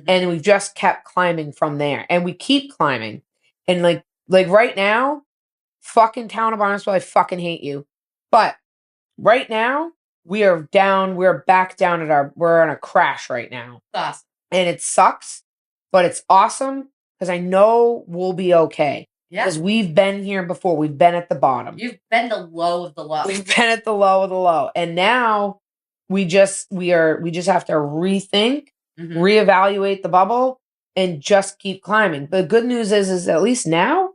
And we've just kept climbing from there. And we keep climbing. And like right now, fucking town of Barnesville, I fucking hate you. But right now, we're back down we're on a crash right now. Awesome. And it sucks, but it's awesome because I know we'll be okay. Yeah. Because we've been here before. We've been at the bottom. You've been the low of the low. We've been at the low of the low. And now we just have to rethink, reevaluate the bubble, and just keep climbing. The good news is at least now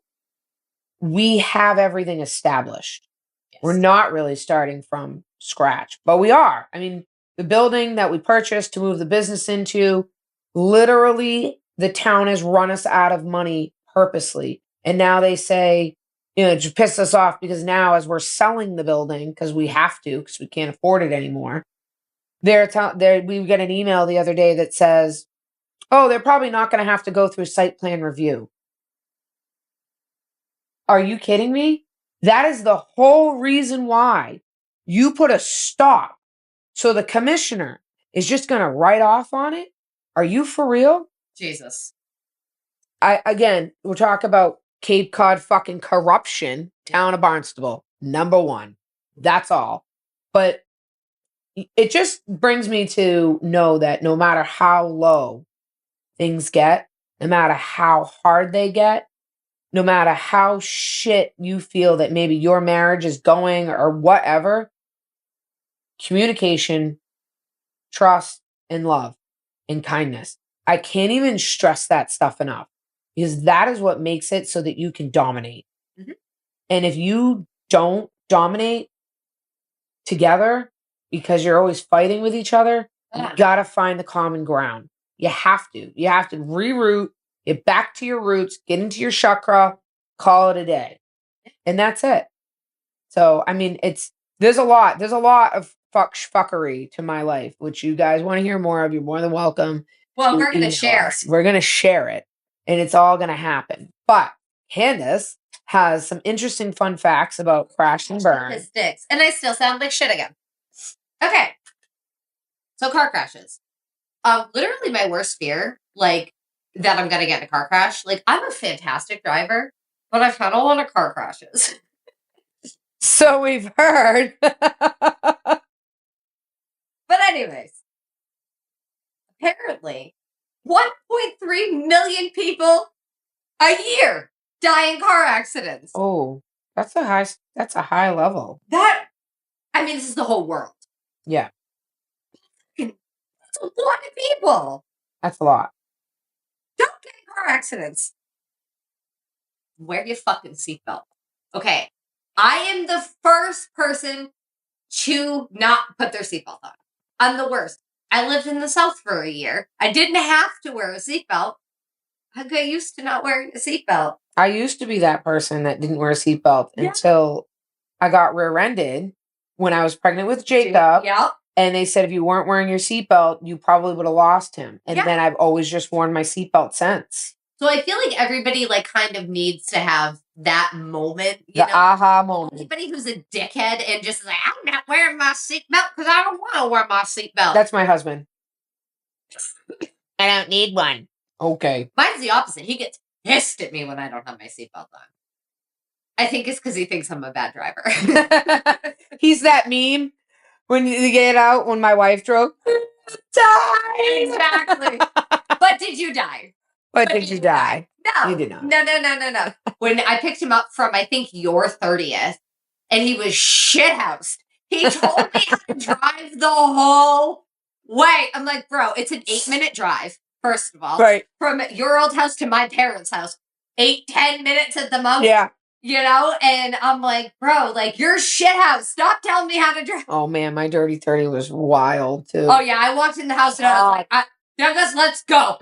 we have everything established. Yes. We're not really starting from scratch, but we are. I mean, the building that we purchased to move the business into, literally the town has run us out of money purposely. And now they say, it just pissed us off because now as we're selling the building, because we have to, because we can't afford it anymore, we get an email the other day that says, oh, they're probably not going to have to go through site plan review. Are you kidding me? That is the whole reason why you put a stop. So the commissioner is just going to write off on it? Are you for real? Jesus. We'll talk about Cape Cod fucking corruption, town of Barnstable, #1. That's all. But it just brings me to know that no matter how low things get, no matter how hard they get, no matter how shit you feel that maybe your marriage is going or whatever, communication, trust, and love and kindness. I can't even stress that stuff enough because that is what makes it so that you can dominate. And if you don't dominate together because you're always fighting with each other, you gotta find the common ground. You have to. You have to reroute, get back to your roots, get into your chakra, call it a day. And that's it. So, I mean, there's a lot of fuckery to my life, which you guys want to hear more of. You're more than welcome. Well, we're going to share. We're going to share it and it's all going to happen. But Candice has some interesting fun facts about crash and burn. Statistics. And I still sound like shit again. Okay. So car crashes. Literally my worst fear, like that I'm going to get in a car crash. Like I'm a fantastic driver, but I've had a lot of car crashes. So we've heard. But anyways, apparently 1.3 million people a year die in car accidents. Oh, that's a high level. This is the whole world. Yeah. That's a lot of people. That's a lot. Don't get in car accidents. Wear your fucking seatbelt. Okay. I am the first person to not put their seatbelt on. I'm the worst. I lived in the South for a year. I didn't have to wear a seatbelt. I got used to not wearing a seatbelt. I used to be that person that didn't wear a seatbelt until I got rear-ended when I was pregnant with Jacob. Yep. And they said if you weren't wearing your seatbelt, you probably would have lost him. And then I've always just worn my seatbelt since. So I feel like everybody like kind of needs to have that moment, the aha moment. Anybody who's a dickhead and just like, I'm not wearing my seatbelt because I don't want to wear my seatbelt. That's my husband. I don't need one. Okay. Mine's the opposite. He gets pissed at me when I don't have my seatbelt on. I think it's because he thinks I'm a bad driver. He's that meme when you get out when my wife drove. Die! Exactly. But did you die? But did you die? No. You did not. No. When I picked him up from, I think, your 30th, and he was shithoused. He told me how to drive the whole way. I'm like, bro, it's an 8-minute drive, first of all. Right. From your old house to my parents' house. 8-10 minutes at the most. Yeah. And I'm like, bro, like, you're shithouse. Stop telling me how to drive. Oh, man, my dirty 30 was wild, too. Oh, yeah, I walked in the house and I was like, Douglas, let's go.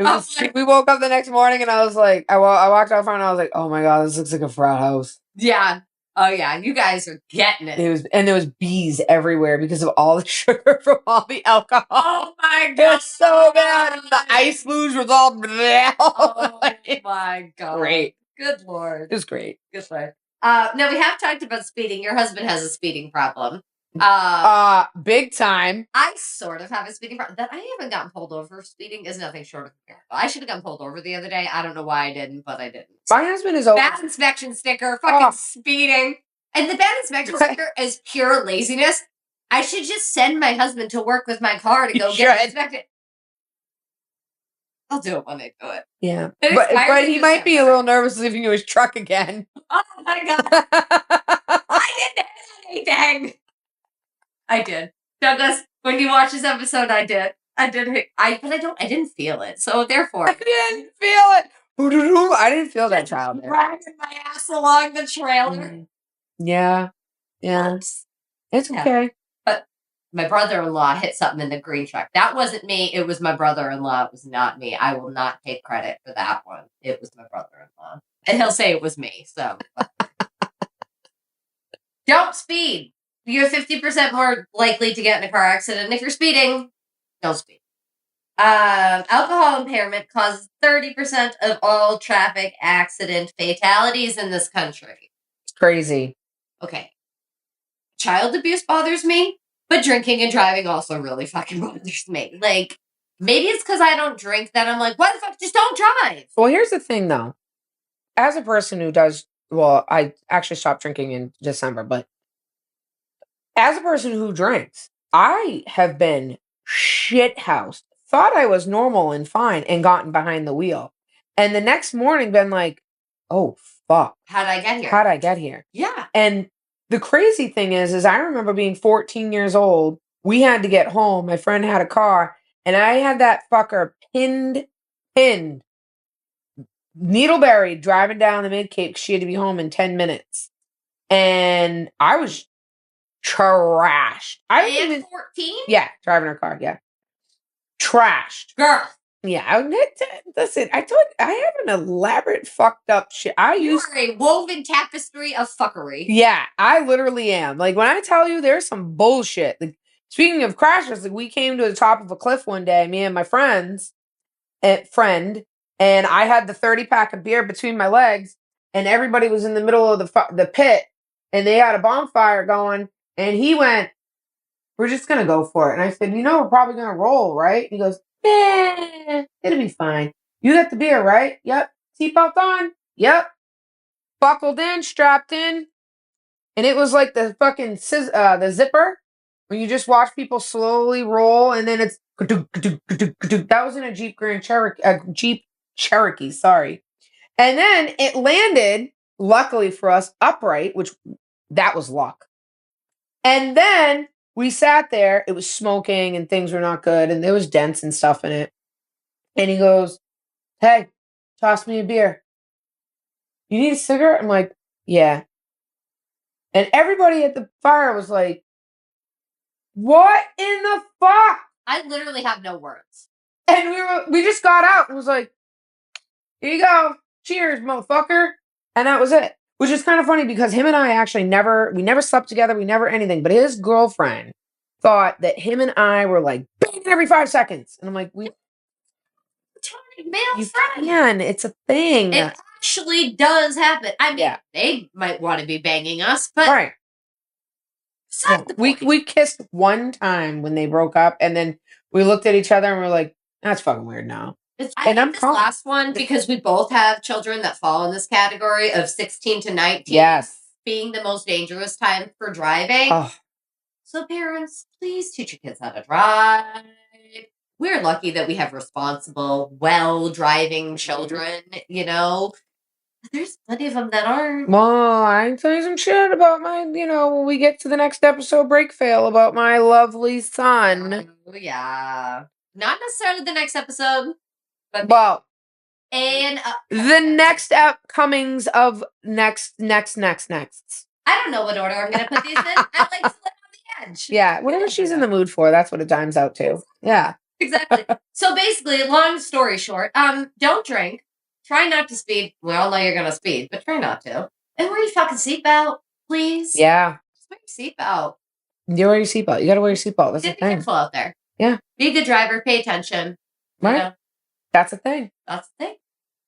We woke up the next morning and I was like, I walked out front and I was like, oh my God, this looks like a frat house. Yeah. Oh yeah, you guys are getting it. There was bees everywhere because of all the sugar from all the alcohol. Oh my God. It's so bad. The ice luge was all oh my God. Great. Good Lord. It was great. Good Lord. Now we have talked about speeding. Your husband has a speeding problem. Big time. I sort of have a speeding problem. That I haven't gotten pulled over for speeding is nothing short of miracle. I should have gotten pulled over the other day. I don't know why I didn't, but I didn't. My husband is always... Bad inspection sticker, fucking speeding. And the bad inspection sticker is pure laziness. I should just send my husband to work with my car to go get it inspected. I'll do it when I do it. Yeah. But he might be a little nervous leaving you his truck again. Oh my God. I didn't hit anything. I did. Douglas, when you watch this episode, I did. I didn't feel it. So therefore. I didn't feel it. I didn't feel that child. Dragging my ass along the trailer. Yeah. Yeah. It's okay. But my brother-in-law hit something in the green truck. That wasn't me. It was my brother-in-law. It was not me. I will not take credit for that one. It was my brother-in-law. And he'll say it was me. So. Don't speed. You're 50% more likely to get in a car accident. If you're speeding, don't speed. Alcohol impairment causes 30% of all traffic accident fatalities in this country. It's crazy. Okay. Child abuse bothers me, but drinking and driving also really fucking bothers me. Like, maybe it's because I don't drink that I'm like, why the fuck, just don't drive. Well, here's the thing, though. As a person who does, well, I actually stopped drinking in December, but as a person who drinks, I have been shithoused, thought I was normal and fine, and gotten behind the wheel. And the next morning been like, oh, fuck. How'd I get here? How'd I get here? Yeah. And the crazy thing is I remember being 14 years old. We had to get home. My friend had a car, and I had that fucker pinned, needle buried, driving down the Mid-Cape. She had to be home in 10 minutes. And I was trashed. I didn't even 14? Yeah, driving her car. Yeah, trashed, girl. Yeah, listen. I have an elaborate fucked up shit. You're a woven tapestry of fuckery. Yeah, I literally am. Like when I tell you, there's some bullshit. Like speaking of crashes, like we came to the top of a cliff one day, me and my friend, and I had the 30-pack of beer between my legs, and everybody was in the middle of the pit, and they had a bonfire going. And he went, we're just going to go for it. And I said, we're probably going to roll, right? He goes, it'll be fine. You got the beer, right? Yep. Seatbelt on? Yep. Buckled in, strapped in. And it was like the fucking the zipper when you just watch people slowly roll and then it's that was in a Jeep Cherokee, sorry. And then it landed, luckily for us, upright, which that was luck. And then we sat there. It was smoking and things were not good. And there was dents and stuff in it. And he goes, hey, toss me a beer. You need a cigarette? I'm like, yeah. And everybody at the fire was like, what in the fuck? I literally have no words. And we just got out and was like, here you go. Cheers, motherfucker. And that was it. Which is kind of funny because him and I actually we never slept together. We never anything. But his girlfriend thought that him and I were like banging every 5 seconds. And I'm like, Male friend. can. It's a thing. It actually does happen. I mean, they might want to be banging us, but right. We kissed one time when they broke up, and then we looked at each other and we're like, that's fucking weird now. I like this last one because we both have children that fall in this category of 16 to 19. Yes. Being the most dangerous time for driving. Oh. So parents, please teach your kids how to drive. We're lucky that we have responsible, well-driving children, you know. There's plenty of them that aren't. Well, I can tell you some shit about my, when we get to the next episode break fail about my lovely son. Oh, yeah. Not necessarily the next episode. But well, and the next upcomings of next. I don't know what order I'm going to put these in. I like to live on the edge. Yeah, whatever she's in the mood for, that's what it times out to. Yeah. Exactly. So basically, long story short, don't drink. Try not to speed. We all know you're going to speed, but try not to. And wear your fucking seatbelt, please. Yeah. Just wear your seatbelt. You wear your seatbelt. You got to wear your seatbelt. That's the thing. Be careful out there. Yeah. Be a good driver. Pay attention. Right. You know? That's the thing. That's the thing.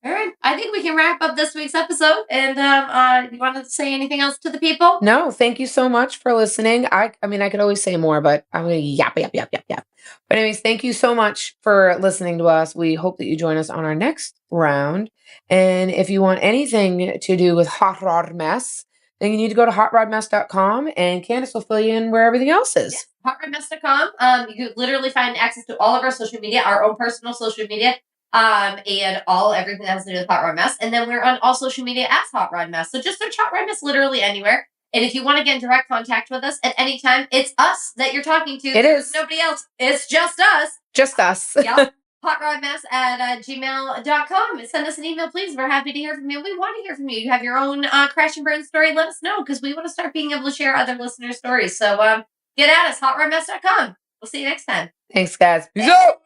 All right. I think we can wrap up this week's episode. And you want to say anything else to the people? No. Thank you so much for listening. I mean, I could always say more, but I'm going to yap. But anyways, thank you so much for listening to us. We hope that you join us on our next round. And if you want anything to do with Hot Rod Mess, then you need to go to hotrodmess.com and Candice will fill you in where everything else is. Yeah, hotrodmess.com. You can literally find access to all of our social media, our own personal social media, and everything that has to do with Hot Rod Mess. And then we're on all social media as Hot Rod Mess. So just search Hot Rod Mess literally anywhere. And if you want to get in direct contact with us at any time, it's us that you're talking to. It is. Nobody else. It's just us. Just us. Yep. hotrodmess@gmail.com. Send us an email, please. We're happy to hear from you. We want to hear from you. You have your own crash and burn story. Let us know because we want to start being able to share other listener stories. So get at us, hotrodmess.com. We'll see you next time. Thanks, guys. Peace out.